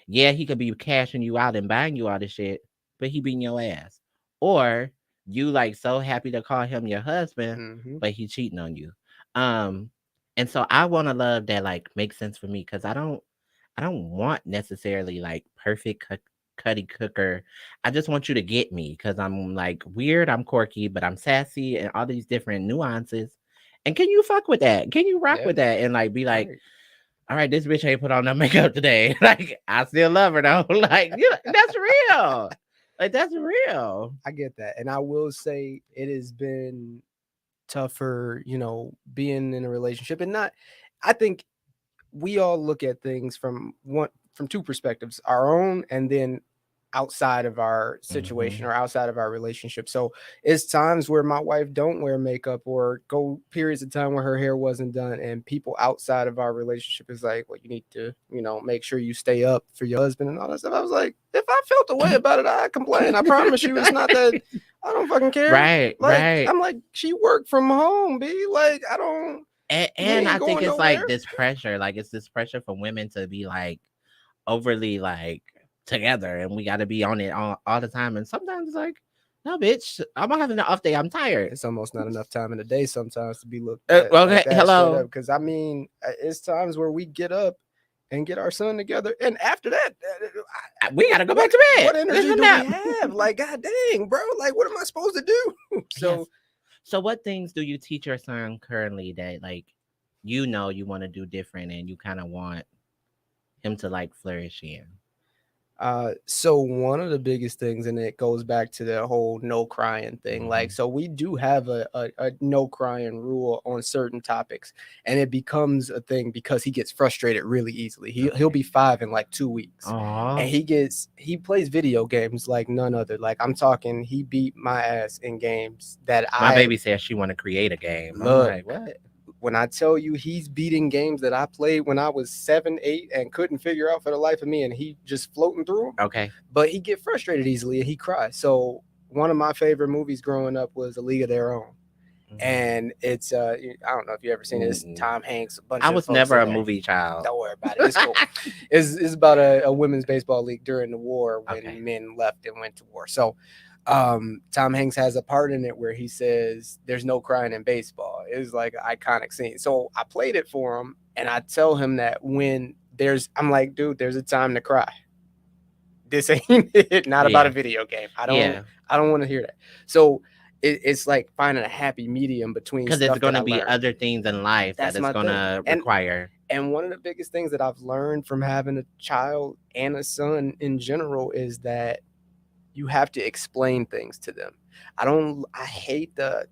A: yeah, he could be cashing you out and buying you all this shit, but he beating your ass. Or you like so happy to call him your husband,
B: Hmm.
A: but he cheating on you. Um, and so I want a love that like makes sense for me because I don't want necessarily like perfect cutty cooker. I just want you to get me because I'm like weird, I'm quirky, but I'm sassy and all these different nuances. And can you fuck with that? Can you rock
B: Yeah.
A: with that and like be like,
B: Right.
A: all right, this bitch ain't put on no makeup today. Like, I still love her though. Like, yeah, that's real. Like, that's real.
B: I get that. And I will say it has been tougher, being in a relationship, and not, I think we all look at things from two perspectives, our own and then outside of our situation
A: Hmm.
B: or outside of our relationship. So it's times where my wife don't wear makeup or go periods of time where her hair wasn't done, and people outside of our relationship is like, well, you need to, make sure you stay up for your husband and all that stuff. I was like, if I felt a way about it, I'd complain. I promise you it's not that I don't fucking care.
A: Right,
B: Like,
A: right.
B: I'm like, she worked from home, B. Like, I don't, we
A: And
B: ain't
A: I think
B: going
A: it's like
B: nowhere.
A: this pressure, like it's this pressure for women to be like overly like together and we got to be on it all the time. And sometimes it's like, no, bitch, I'm having an off day. I'm tired.
B: It's almost not enough time in the day sometimes to be looked at like
A: Okay,
B: that straight up.
A: hello.
B: Because I mean, it's times where we get up and get our son together, and after that,
A: We got to go back
B: what
A: to
B: what
A: bed. It's
B: energy
A: a
B: do we
A: nap.
B: have? Like, god dang, bro, like what am I supposed to do?
A: Yes.
B: So
A: So, what things do you teach your son currently that, like, you want to do different and you kind of want him to like flourish in?
B: so one of the biggest things, and it goes back to the whole no crying thing. Like,
A: Hmm.
B: so we do have a no crying rule on certain topics, and it becomes a thing because he gets frustrated really easily. He'll
A: Okay.
B: be 5 in like 2 weeks, and
A: Aw.
B: he plays video games like none other. Like, I'm talking, he beat my ass in games that
A: My
B: I
A: baby says she want to create a game. I'm
B: look.
A: like, what?
B: When I tell you he's beating games that I played when I was 7, 8, and couldn't figure out for the life of me, and he just floating through them,
A: Okay.
B: but he get frustrated easily and he cries. So one of my favorite movies growing up was A League of Their Own,
A: Mm.
B: and it's I don't know if you ever seen this.
A: Mm-mm.
B: Tom Hanks, a bunch
A: I
B: of
A: was
B: folks
A: never
B: in
A: a
B: there.
A: movie child.
B: Don't worry about it. It's cool. It's about a women's baseball league during the war when
A: Okay.
B: men left and went to war. So Tom Hanks has a part in it where he says there's no crying in baseball. It was like an iconic scene. So I played it for him, and I tell him that when I'm like, dude, there's a time to cry. This ain't it, not about a
A: Yeah.
B: video game. I don't
A: Yeah.
B: I don't want to hear that. So it's like finding a happy medium between
A: Because it's
B: stuff
A: going
B: that I
A: to be
B: learned.
A: other things in life that
B: That's
A: it's
B: my
A: going
B: thing.
A: to
B: And
A: require.
B: and one of the biggest things that I've learned from having a child and a son in general is that you have to explain things to them. I hate the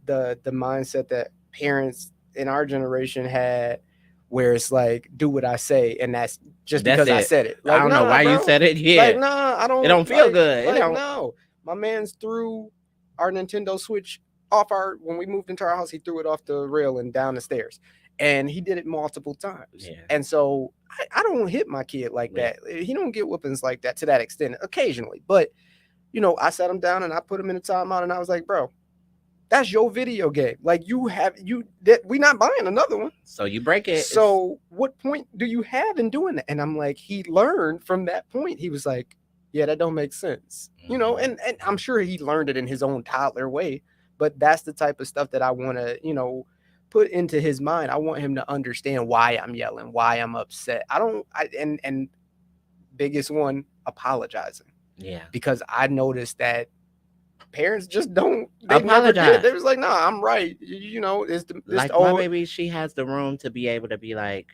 B: mindset that parents in our generation had, where it's like, do what I say, and that's just
A: That's
B: because I
A: it.
B: said it.
A: I
B: Like,
A: don't know
B: nah,
A: why you
B: bro.
A: said it.
B: Like,
A: Yeah.
B: nah, I
A: It
B: don't
A: don't feel
B: like
A: good. It don't.
B: no. My man's threw our Nintendo Switch off our when we moved into our house, he threw it off the rail and down the stairs. And he did it multiple times.
A: Yeah.
B: And so I don't hit my kid like
A: Yeah.
B: that. He don't get whoopings like that to that extent occasionally. But I sat him down and I put him in a timeout, and I was like, bro, That's your video game. Like we not buying another one.
A: So you break it.
B: So what point do you have in doing that? And I'm like, he learned from that point. He was like, yeah, that don't make sense. And I'm sure he learned it in his own toddler way, but that's the type of stuff that I want to, put into his mind. I want him to understand why I'm yelling, why I'm upset. And biggest one, apologizing.
A: Yeah.
B: Because I noticed that parents just don't, they
A: apologize.
B: never did. They was like, nah, I'm right. It's
A: like my baby, she has the room to be able to be like,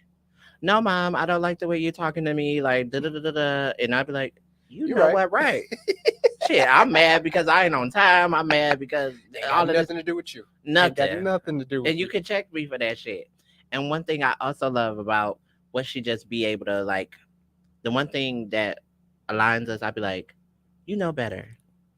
A: no, mom, I don't like the way you're talking to me. Like, da da da da da. And I'd be like, you know what, right? Shit, I'm mad because I ain't on time. I'm mad because
B: all of nothing to do with you.
A: Nothing.
B: Got nothing to do with
A: and you can check me for that shit. And one thing I also love about what she just be able to like, the one thing that aligns us, I'd be like, you know better.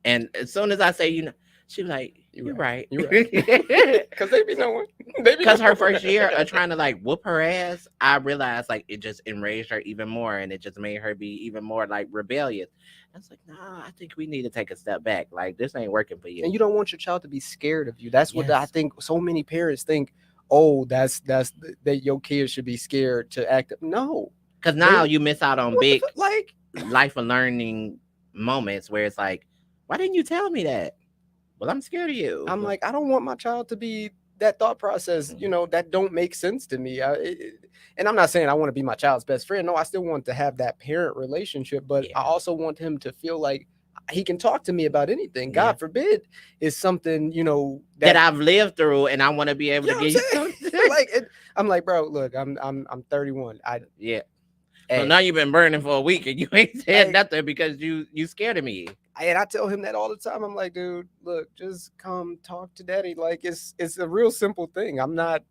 A: And as soon as I say, she be like, you're right.
B: You're right. Because they be knowing.
A: Because her first year of trying to like whoop her ass, I realized like it just enraged her even more, and it just made her be even more like rebellious. I was like, nah, I think we need to take a step back. Like, this ain't working for you.
B: And you don't want your child to be scared of you. That's what I think so many parents think. Oh, that's that your kids should be scared to act. No,
A: because now you miss out on big life of learning moments where it's like, why didn't you tell me that? Well, I'm scared of you.
B: I'm like, I don't want my child to be that thought process, that don't make sense to me. And I'm not saying I want to be my child's best friend. No, I still want to have that parent relationship, but I also want him to feel like he can talk to me about anything. God forbid is something,
A: that I've lived through, and I want to be able to get you something.
B: I'm like, bro, look, I'm 31.
A: Well, now you've been burning for a week and you ain't said nothing because you scared of me.
B: And I tell him that all the time. I'm like, dude, look, just come talk to daddy. Like, it's a real simple thing. I'm not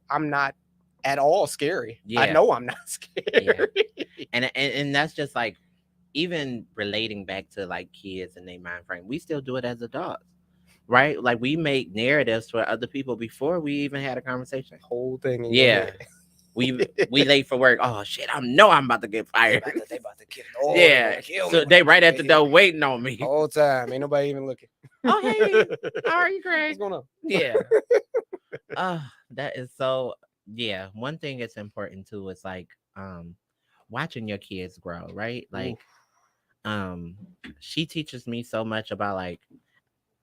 B: at all scary. I know I'm not scary.
A: And that's just like, even relating back to like kids and their mind frame, we still do it as adults, right? Like, we make narratives for other people before we even had a conversation.
B: Whole thing.
A: We late for work. Oh shit! I'm about to get fired.
B: They about to kill. Oh,
A: so they right at the door waiting on me
B: the whole time. Ain't nobody even looking.
A: Oh hey, how are you, Craig?
B: What's going on?
A: Yeah. That is so. Yeah, one thing that's important too is like watching your kids grow, right? Like, she teaches me so much about like,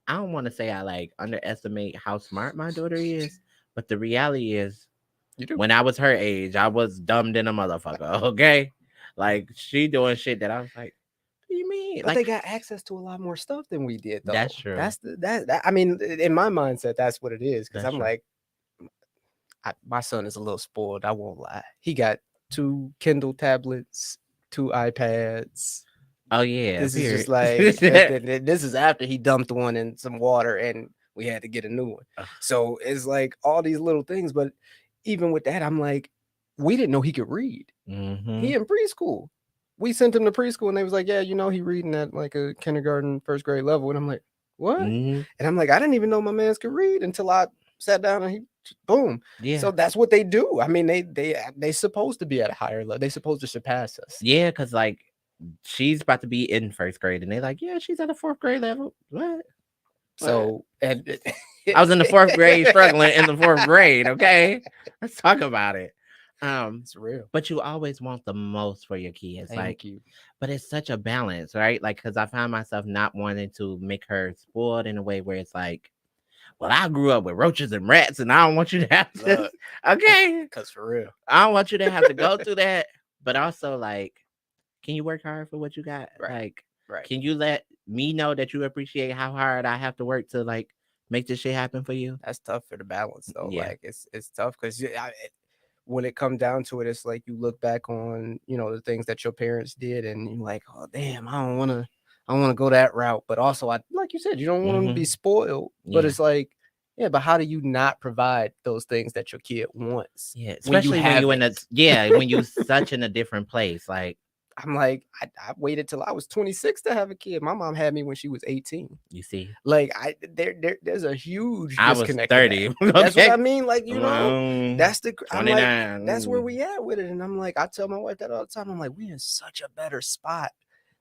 A: I don't want to say I like underestimate how smart my daughter is, but the reality is, when I was her age, I was dumb than a motherfucker. Okay, like, she doing shit that I was like, what do you mean?
B: But
A: like,
B: they got access to a lot more stuff than we did, though.
A: That's true.
B: That's that. I mean, in my mindset, that's what it is. Because I'm like, my son is a little spoiled. I won't lie. He got 2 Kindle tablets, 2 iPads.
A: Oh yeah,
B: this is just like this is after he dumped one in some water and we had to get a new one. So it's like all these little things, but even with that, I'm like, we didn't know he could read. He in preschool. We sent him to preschool and they was like, yeah, he reading at like a kindergarten, first grade level. And I'm like, what? And I'm like, I didn't even know my man's could read until I sat down and he boom. Yeah. So that's what they do. I mean, they supposed to be at a higher level. They supposed to surpass us.
A: Yeah, because like, she's about to be in first grade and they're like, yeah, she's at a 4th grade level. What?
B: So and
A: I was in the 4th grade struggling in the 4th grade. Okay, let's talk about it.
B: It's real.
A: But you always want the most for your kids.
B: Thank you.
A: But it's such a balance, right? Like, because I find myself not wanting to make her spoiled in a way where it's like, well, I grew up with roaches and rats and I don't want you to have to. Okay.
B: Because for real,
A: I don't want you to have to go through that. But also, like, can you work hard for what you got?
B: Right.
A: Like, can you let me know that you appreciate how hard I have to work to like make this shit happen for you?
B: That's tough for the balance though. Yeah. Like, it's tough because when it comes down to it, it's like you look back on, the things that your parents did and you're like, oh damn, I don't want to go that route. But also, like you said, you don't want them to be spoiled. But it's like, yeah, but how do you not provide those things that your kid wants?
A: Yeah, especially when you when you such in a different place. Like,
B: I'm like, I waited till I was 26 to have a kid. My mom had me when she was 18.
A: You see,
B: like there's a huge disconnect.
A: I was 30.
B: Okay. That's what I mean. Like, that's the
A: 29.
B: Like, that's where we at with it. And I'm like, I tell my wife that all the time. I'm like, we in such a better spot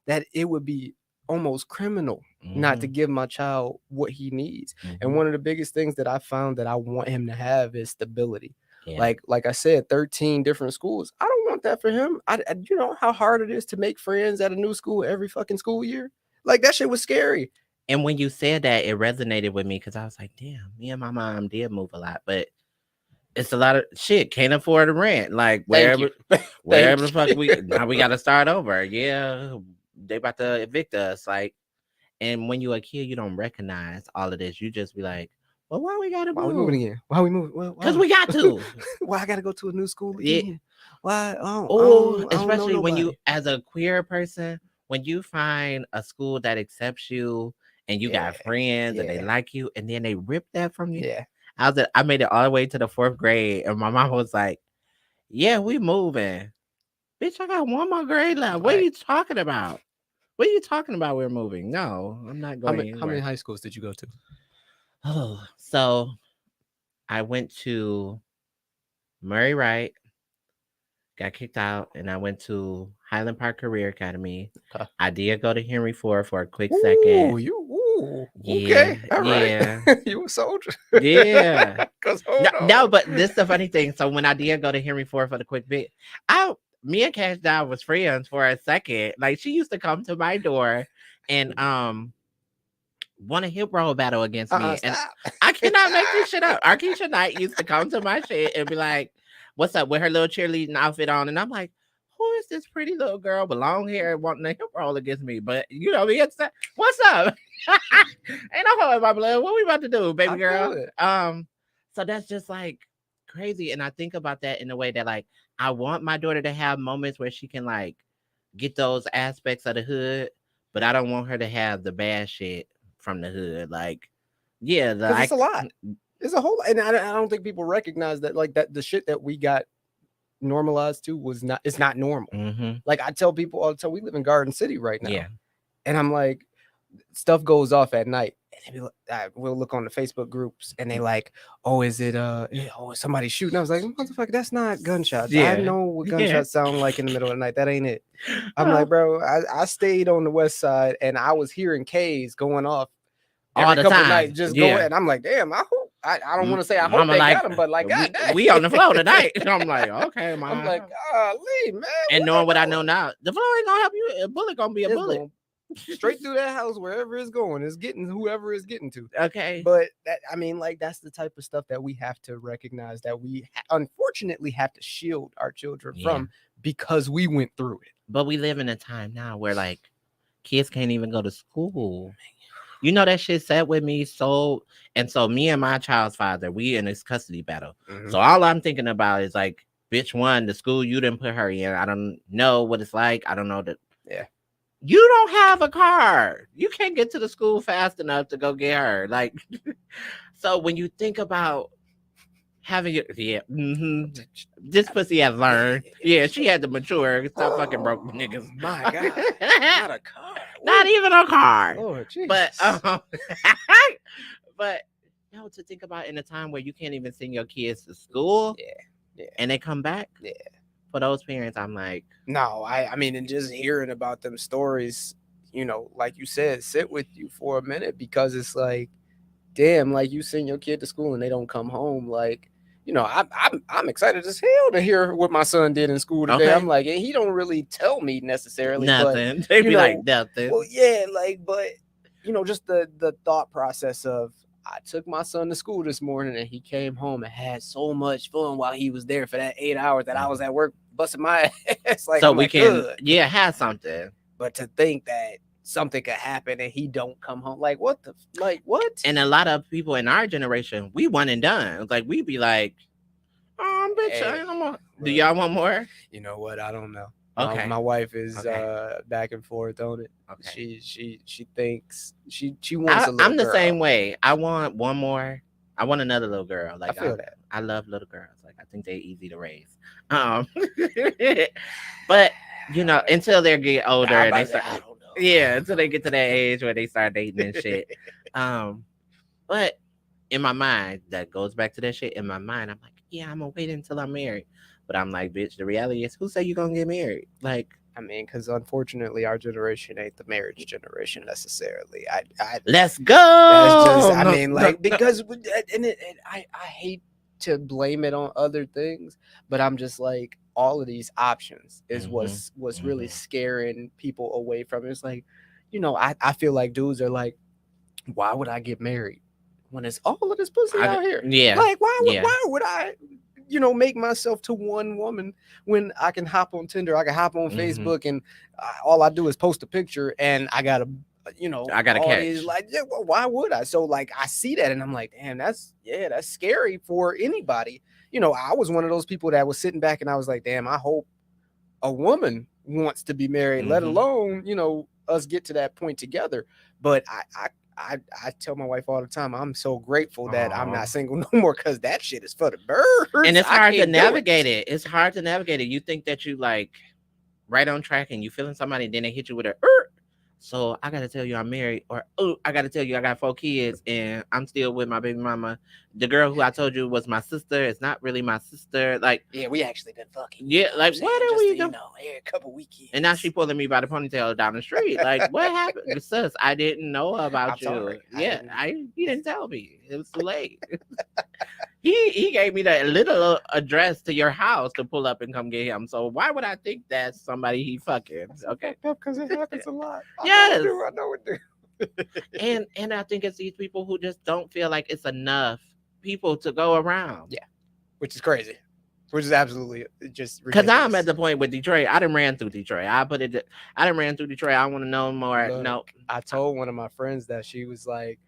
B: that it would be almost criminal not to
A: Mhm.
B: give my child what he needs. And
A: Mhm.
B: one of the biggest things that I found that I want him to have is stability.
A: Yeah.
B: Like I said, 13 different schools. I don't want that for him. You know how hard it is to make friends at a new school every fucking school year? Like that shit was scary.
A: And when you said that, it resonated with me because I was like, damn, me and my mom did move a lot, but it's a lot of shit. Can't afford the rent. Like
B: Thank you.
A: wherever
B: Thank
A: the fuck
B: you.
A: we now we gotta start over. Yeah, they about to evict us. Like, and when you a kid, you don't recognize all of this. You just be like, well, why we gotta
B: Why we moving
A: move?
B: again? Why we moving? Well,
A: Cause
B: why?
A: we got to.
B: Why I gotta go to a new school
A: Yeah.
B: again? Why?
A: Oh,
B: I don't know
A: especially when you,
B: nobody.
A: as a queer person, when you find a school that accepts you and you
B: Yeah,
A: got friends and they
B: yeah,
A: like you, and then they rip that from you.
B: yeah.
A: I made it all the way to the fourth grade, and my mom was like, "Yeah, we moving, bitch. I got one more grade left. What are
B: Right.
A: you talking about? What are you talking about? We're moving. No, I'm not going
B: How many
A: anywhere."
B: high schools did you go to?
A: Oh, so I went to Murray Wright, got kicked out, and I went to Highland Park Career Academy.
B: Huh.
A: I did go to Henry Ford for a quick second.
B: Ooh, ooh,
A: Yeah,
B: okay, all right.
A: yeah,
B: You a soldier?
A: yeah.
B: Cause
A: No,
B: hold
A: no,
B: on.
A: but this the funny thing. So when I did go to Henry Ford for the quick bit, I me and Cash Doll was friends for a second. Like she used to come to my door and want a hip roll battle against me. And
B: Stop.
A: I cannot make this shit up. Arkisha Knight used to come to my shit and be like, "What's up?" with her little cheerleading outfit on. And I'm like, who is this pretty little girl with long hair wanting a hip roll against me? But you know, me, it's what's up? Ain't no hole in my blood. What we about to do, baby
B: I feel
A: girl?
B: it.
A: So that's just like crazy. And I think about that in a way that like I want my daughter to have moments where she can like get those aspects of the hood, but I don't want her to have the bad shit from the hood. Like, yeah, the
B: Cause it's
A: I
B: a lot. It's a whole, and I don't think people recognize that. Like that, the shit that we got normalized to was not. It's not normal.
A: mm-hmm.
B: Like I tell people all the time, we live in Garden City right now,
A: Yeah.
B: and I'm like, stuff goes off at night. And they be we'll look on the Facebook groups and they like, oh, is it oh, is somebody shooting? I was like, motherfucker, that's not gunshots. I
A: Yeah.
B: know what
A: Yeah.
B: gunshots sound like in the middle of the night. That ain't it. I'm
A: Oh,
B: like, bro, I stayed on the west side and I was hearing K's going off
A: all
B: every
A: the
B: couple
A: time.
B: nights, just going.
A: Yeah.
B: And I'm like, damn, I hope I don't want to say I hope
A: Mama
B: they
A: like
B: got him, but like, god
A: we on the
B: dang.
A: floor tonight. I'm like, okay,
B: I'm
A: ma.
B: like, golly, man,
A: And
B: what
A: knowing what I
B: they
A: know
B: doing?
A: now, the floor ain't gonna help you. A bullet gonna be a
B: It's
A: bullet.
B: going straight through that house wherever it's going. It's getting whoever it's getting to.
A: Okay.
B: But that, I mean, like that's the type of stuff that we have to recognize that we unfortunately have to shield our children
A: Yeah.
B: from because we went through it.
A: But we live in a time now where like kids can't even go to school. You know that shit sat with me so, and so me and my child's father, we in this custody battle.
B: Mm-hmm.
A: So all I'm thinking about is like, bitch, one, the school you didn't put her in. I don't know what it's like. I don't know that.
B: Yeah.
A: You don't have a car. You can't get to the school fast enough to go get her. Like, so when you think about having your, yeah, this pussy has learned. Yeah, she had to mature. Stop fucking broke niggas.
B: My God, not a car.
A: Not even a car.
B: Lord Jesus.
A: But but no, to think about in a time where you can't even send your kids to school,
B: yeah,
A: and they come back,
B: yeah.
A: For those parents, I'm like,
B: No, I mean, and just hearing about them stories, you know, like you said, sit with you for a minute because it's like, damn, like you send your kid to school and they don't come home, like. You know, I'm excited as hell to hear what my son did in school today.
A: okay,
B: I'm like, and he don't really tell me necessarily, but
A: nothing. They
B: you
A: be like
B: know,
A: nothing.
B: well, yeah, like, but you know, just the thought process of I took my son to school this morning and he came home and had so much fun while he was there for that 8 hours that I was at work busting my ass. Like,
A: So
B: I'm
A: we
B: like,
A: can,
B: good.
A: yeah, have something.
B: But to think that something could happen and he don't come home, like what the, like what?
A: And a lot of people in our generation, we one and done. Like we be like, bitch,
B: Hey,
A: I don't want. Do y'all want more?
B: You know what? I don't know.
A: Okay.
B: My wife is
A: Okay.
B: back and forth on it.
A: Okay.
B: She thinks she wants a little
A: I'm the
B: girl.
A: same way. I want one more. I want another little girl. Like
B: I feel that.
A: I love little girls. Like I think they're easy to raise. But you know, until they get older and they start,
B: I don't know.
A: yeah, until they get to that age where they start dating and shit. But in my mind, that goes back to that shit. In my mind, I'm like, yeah, I'm gonna wait until I'm married. But I'm like, bitch, the reality is, who say you gonna get married? Like,
B: I mean, because unfortunately, our generation ain't the marriage generation necessarily.
A: Let's
B: That's just,
A: go.
B: I
A: No,
B: mean,
A: no,
B: like,
A: no.
B: because, and I hate to blame it on other things, but I'm just like, all of these options is
A: Mm-hmm.
B: what's really
A: Mm-hmm.
B: scaring people away from it. It's like, I feel like dudes are like, why would I get married when it's all of this pussy out here?
A: Yeah.
B: Like,
A: Yeah.
B: why would I, make myself to one woman when I can hop on Tinder, I can hop on
A: Mm-hmm.
B: Facebook, and all I do is post a picture, and I got to,
A: I got to
B: all these,
A: catch.
B: like, yeah, well, why would I? So like, I see that, and I'm like, damn, that's scary for anybody. I was one of those people that was sitting back, and I was like, damn, I hope a woman wants to be married, let
A: Mm-hmm.
B: alone, us get to that point together. But I tell my wife all the time, I'm so grateful that I'm
A: Aw.
B: not single no more, because that shit is for the
A: And
B: birds.
A: it's
B: I
A: hard to
B: can't do it.
A: navigate it. It's hard to navigate it. You think that you like right on track and you feeling somebody, then they hit you with a so I gotta tell you I'm married, or oh, I gotta tell you I got 4 kids and I'm still with my baby mama. The girl who I told you was my sister is not really my sister. Like,
B: Yeah, we actually been fucking.
A: yeah, like
B: Saying?
A: what are
B: Just
A: we
B: to,
A: doing?
B: every couple
A: And now she
B: weekends.
A: pulling me by the ponytail down the street. Like, what happened? Sis, I didn't know
B: I'm
A: about
B: sorry.
A: you.
B: I
A: Yeah,
B: didn't.
A: he didn't tell me. It was too late. He gave me the little address to your house to pull up and come get him. So why would I think that's somebody he fucking?
B: That's so
A: Okay.
B: fucked up because it happens a lot. I know it
A: Yes.
B: do. I know it do.
A: And I think it's these people who just don't feel like it's enough people to go around.
B: Yeah, which is crazy. Which is absolutely just
A: Cause I'm at
B: ridiculous.
A: the point with Detroit. I done ran through Detroit. I put it. I done ran through Detroit. I want to know more.
B: Look,
A: No.
B: I told one of my friends that she was like,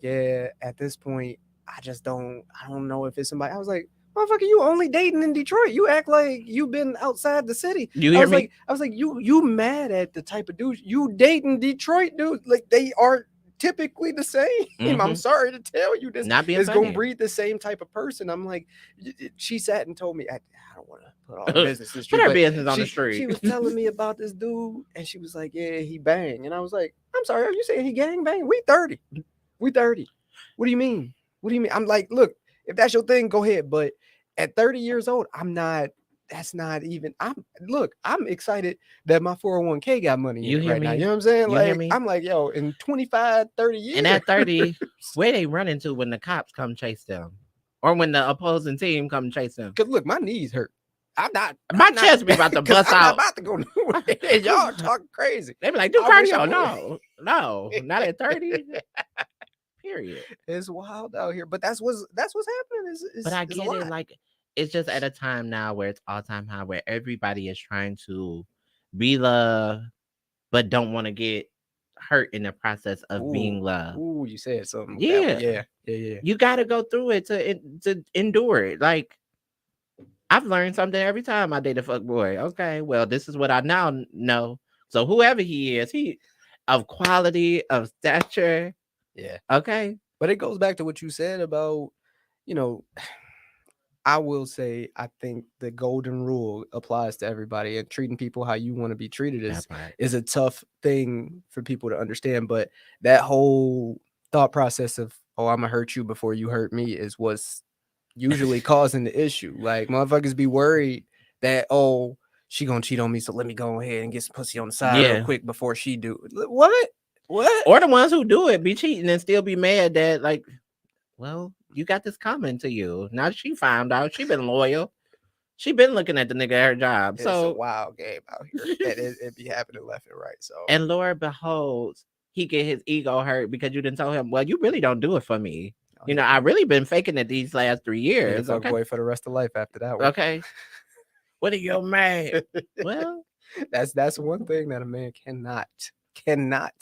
B: yeah, at this point, I don't know if it's somebody. I was like, motherfucker, you only dating in Detroit. You act like you been outside the city.
A: You
B: I
A: hear
B: was
A: me?
B: like, you mad at the type of dudes you dating Detroit dudes? Like, they are typically the same. I'm
A: Mm-hmm.
B: sorry to tell you, this
A: Not being
B: is gonna
A: funny.
B: breed the same type of person. I'm like, she sat and told me, I don't want to put all her business in the
A: Put
B: street,
A: her
B: but
A: business on the
B: she
A: street.
B: was telling me about this dude, and she was like, yeah, he bang. And I was like, I'm sorry, are you saying he gang bang? We 30. We 30. What do you mean? What do you mean? I'm like, look, if that's your thing, go ahead. But at 30 years old, I'm not. That's not even. I'm excited that my 401k got money in
A: You
B: it
A: hear
B: right now. You
A: me?
B: know what I'm saying?
A: You hear
B: Like,
A: me?
B: I'm like, yo, in 25, 30
A: And
B: years.
A: at 30, where they run into when the cops come chase them, or when the opposing team come chase them?
B: Cause look, my knees hurt. I'm not.
A: My
B: I'm not.
A: chest be about to
B: Cause
A: bust
B: I'm not
A: out.
B: about to go nowhere. Y'all talking crazy.
A: They be like, do
B: I wish I
A: cardio.
B: would.
A: No, no, not at 30. Period.
B: It's wild out here, but that's what's happening. Is
A: But
B: is,
A: I
B: is a
A: get it.
B: lot.
A: Like, it's just at a time now where it's all time high, where everybody is trying to be loved, but don't want to get hurt in the process of
B: Ooh,
A: being loved.
B: ooh, you said something with that one.
A: Yeah,
B: Yeah, yeah, yeah.
A: you got to go through it to endure it. Like, I've learned something every time I date a fuck boy. Okay, well, this is what I now know. So whoever he is, he of quality, of stature.
B: Yeah.
A: Okay.
B: But it goes back to what you said about, you know, I will say I think the golden rule applies to everybody, and treating people how you want to be treated
A: That
B: is
A: part.
B: is a tough thing for people to understand. But that whole thought process of, oh, I'm gonna hurt you before you hurt me, is what's usually causing the issue. Like, motherfuckers be worried that, oh, she gonna cheat on me, so let me go ahead and get some pussy on the side real
A: Yeah.
B: quick before she do. What? What?
A: Or the ones who do it be cheating and still be mad that, like, well, you got this coming to you. Now she found out. She been loyal. She been looking at the nigga at her job.
B: It's a
A: So
B: wild game out here, and it be happening left and right. So
A: and Lord beholds, he get his ego hurt because you didn't tell him, well, you really don't do it for me.
B: oh,
A: You know, I really been faking it these last 3
B: he the
A: years.
B: fuck
A: Okay.
B: boy for the rest of life after that one.
A: Okay. What are you mad? Well,
B: That's one thing that a man cannot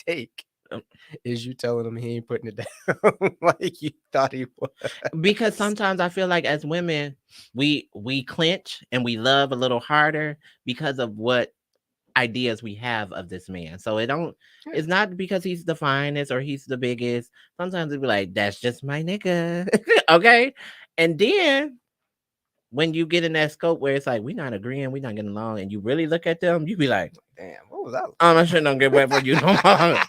B: take,
A: um,
B: is you telling him he ain't putting it down like you thought he was.
A: because sometimes I feel like as women, we clinch and we love a little harder because of what ideas we have of this man. So it don't
B: Yeah.
A: it's not because he's the finest or he's the biggest. Sometimes it be like, that's just my nigga. Okay. And then when you get in that scope where it's like we're not agreeing, we're not getting along, and you really look at them, you be like,
B: Damn, what was that?
A: I shouldn't don't get wet for you no more.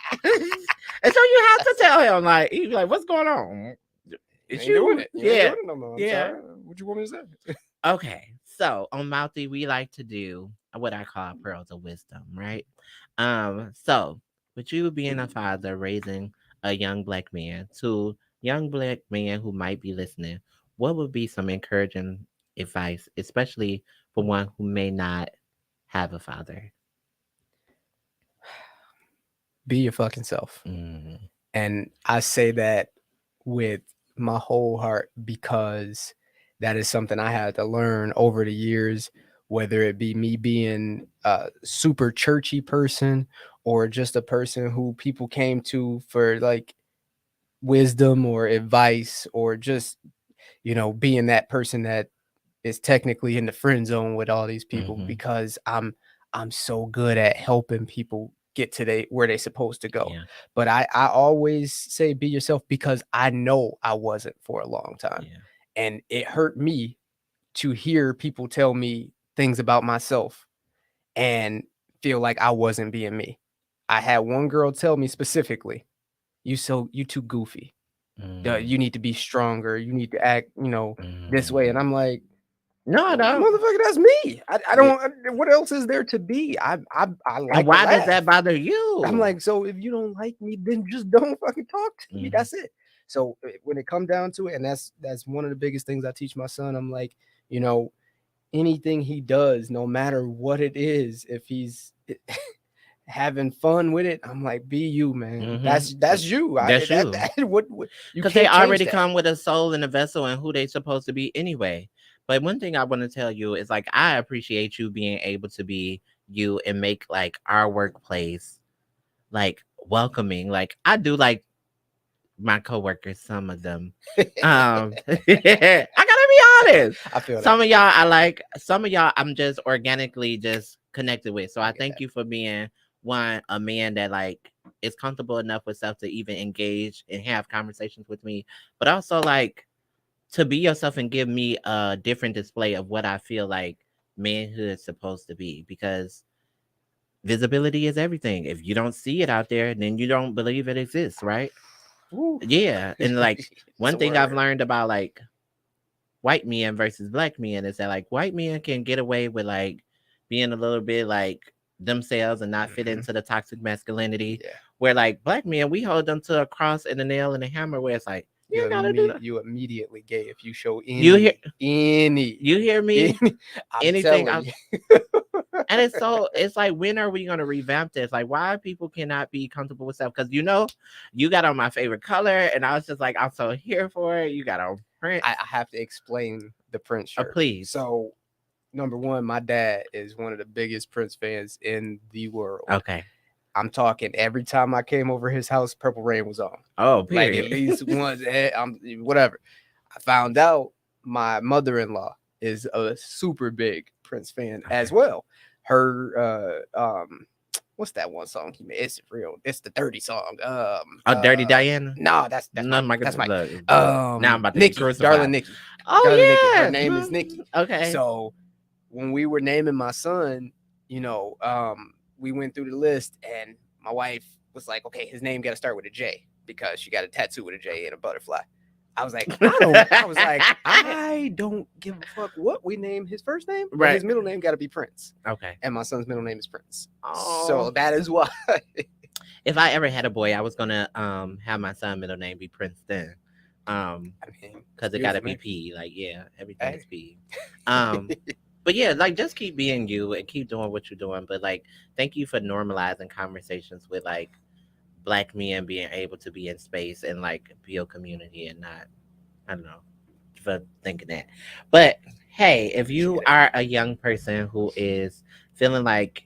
A: And so you have to tell him, like, he's like, what's going on? It's
B: You ain't doing
A: you.
B: it. You ain't
A: Yeah.
B: doing it no more. I'm
A: Yeah.
B: sorry. What you want me to say?
A: Okay. So on Mouthy, we like to do what I call pearls of wisdom, right? So with you being a father raising a young black man to young black men who might be listening, what would be some encouraging advice, especially for one who may not have a father?
B: Be your fucking self.
A: Mm,
B: And I say that with my whole heart because that is something I had to learn over the years, whether it be me being a super churchy person or just a person who people came to for like wisdom or advice, or just, being that person that is technically in the friend zone with all these people,
A: mm-hmm.
B: because I'm so good at helping people get to where they supposed to go.
A: Yeah,
B: But I always say be yourself, because I know I wasn't for a long time.
A: yeah.
B: And it hurt me to hear people tell me things about myself and feel like I wasn't being me. I had one girl tell me specifically, you too goofy.
A: Mm,
B: You need to be stronger. You need to act, this way. And
A: mm.
B: I'm like,
A: No, I don't.
B: motherfucker, that's me. I
A: Yeah.
B: don't. What else is there to be? I
A: And
B: like to
A: why does that
B: laugh.
A: bother
B: I'm
A: you?
B: like, so if you don't like me, then just don't fucking talk to me.
A: Hmm.
B: That's it. So when it come down to it, and that's one of the biggest things I teach my son. I'm like, you know, anything he does, no matter what it is, if he's having fun with it, I'm like, be you, man.
A: Hmm.
B: That's you.
A: That's you.
B: What you
A: Because they
B: can't change
A: already
B: that.
A: come with a soul and a vessel and who they supposed to be anyway. But one thing I want to tell you is like I appreciate you being able to be you and make like our workplace like welcoming. Like I do like my coworkers, some of them. I gotta be honest.
B: I feel that.
A: Some of y'all I like, some of y'all I'm just organically just connected with. So
B: I
A: I
B: get
A: thank
B: that.
A: you for being one a man that like is comfortable enough with self to even engage and have conversations with me, but also like to be yourself and give me a different display of what I feel like manhood is supposed to be because visibility is everything. If you don't see it out there, then you don't believe it exists, right?
B: Woo.
A: Yeah. And like
B: It's
A: one
B: a
A: thing I've
B: word.
A: learned about like white men versus black men is that like white men can get away with like being a little bit like themselves and not fit
B: Hmm.
A: into the toxic masculinity.
B: Yeah.
A: Where like black men, we hold them to a cross and a nail and a hammer where it's like, you ain't gotta do that.
B: You immediately gay if you show
A: You hear
B: any
A: you hear me?
B: any. I'm
A: Anything
B: telling
A: else?
B: you.
A: And it's so it's like when are we gonna revamp this? Like why people cannot be comfortable with stuff? Because you got on my favorite color, and I was just like, I'm so here for it. You got on Prince.
B: I have to explain the Prince shirt.
A: Please.
B: So number one, my dad is one of the biggest Prince fans in the world.
A: Okay.
B: I'm talking every time I came over his house, Purple Rain was on.
A: Oh,
B: Like at
A: period.
B: least once, whatever. I found out my mother-in-law is a super big Prince fan
A: Okay.
B: as well. Her what's that one song he made? It's real. It's the 30 song.
A: Oh, Dirty Diana.
B: No, that's
A: No,
B: Mike.
A: my
B: That's
A: God,
B: Mike.
A: look, now I'm about to get
B: Nikki, darling
A: crucified.
B: Nikki. Darling Nikki. Her
A: Oh
B: name is
A: yes.
B: Nikki.
A: Okay.
B: So when we were naming my son, we went through the list, and my wife was like, okay, his name got to start with a J because she got a tattoo with a J and a butterfly. I was like, I don't give a fuck what we name his first name, but
A: Right.
B: his middle name got to be Prince.
A: Okay.
B: And my son's middle name is Prince. So
A: Oh.
B: that is why.
A: If I ever had a boy, I was gonna have my son middle name be Princeton.
B: I mean,
A: Because it gotta
B: beautiful
A: be
B: name.
A: P. Like, yeah, everything is
B: Hey.
A: P. Um, but yeah, like just keep being you and keep doing what you're doing. But like, thank you for normalizing conversations with like black men being able to be in space and like build community and not, I don't know, for thinking that. But hey, if you are a young person who is feeling like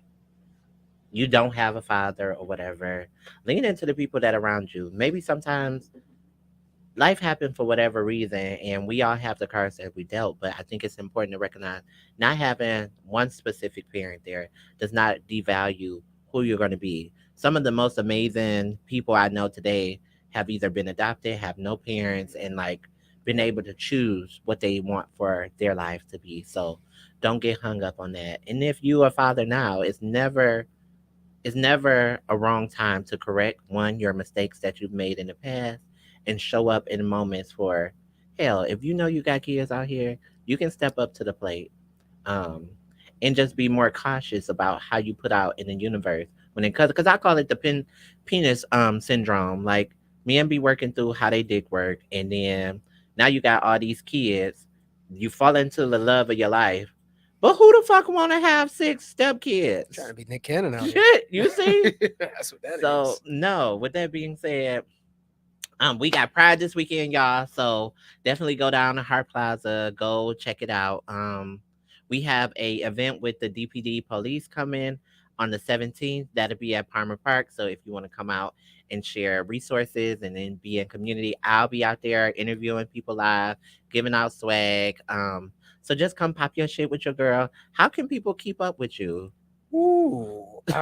A: you don't have a father or whatever, lean into the people that are around you. Maybe sometimes life happened for whatever reason and we all have the cards that we dealt, but I think it's important to recognize not having one specific parent there does not devalue who you're going to be. Some of the most amazing people I know today have either been adopted, have no parents, and like been able to choose what they want for their life to be. So don't get hung up on that. And if you are a father now, it's never a wrong time to correct one your mistakes that you've made in the past and show up in moments for hell. If you know you got kids out here, you can step up to the plate. Um, and just be more cautious about how you put out in the universe when it, because I call it the penis syndrome. Like, men be working through how they dick work, and then now you got all these kids. You fall into the love of your life, but who the fuck want to have six step
B: Trying
A: kids?
B: to be Nick Cannon out here.
A: Shit, you see.
B: That's what that
A: So
B: is.
A: no. With that being said, we got Pride this weekend, y'all. So definitely go down to Hart Plaza, go check it out. We have a event with the DPD police coming on the 17th. That'll be at Palmer Park. So if you want to come out and share resources and then be in community, I'll be out there interviewing people live, giving out swag. So just come pop your shit with your girl. How can people keep up with you?
B: Ooh, they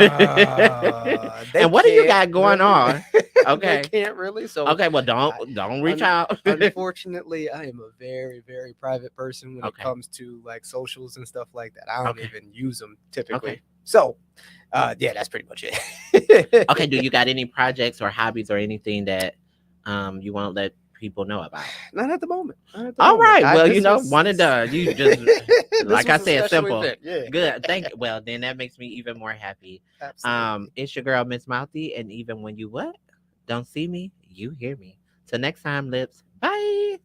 A: And what do you
B: can't
A: got going
B: really.
A: on?
B: They
A: Okay.
B: can't really. So,
A: Okay, well
B: I,
A: don't reach out.
B: unfortunately, I am a very, very private person when it
A: Okay.
B: comes to like socials and stuff like that. I don't
A: Okay.
B: even use them
A: Okay.
B: typically. So, yeah, that's pretty much it.
A: Okay, do you got any projects or hobbies or anything that you want to let people know about?
B: Not at the moment. Not at the
A: All
B: moment.
A: right. Well,
B: This was
A: one and done. You just
B: this
A: like I
B: was a
A: said,
B: special
A: simple.
B: event. Yeah,
A: Good. Thank you. Well, then that makes me even more happy.
B: absolutely.
A: It's your girl, Miss Mouthy, and even when you what? Don't see me, you hear me. Till next time, lips. Bye.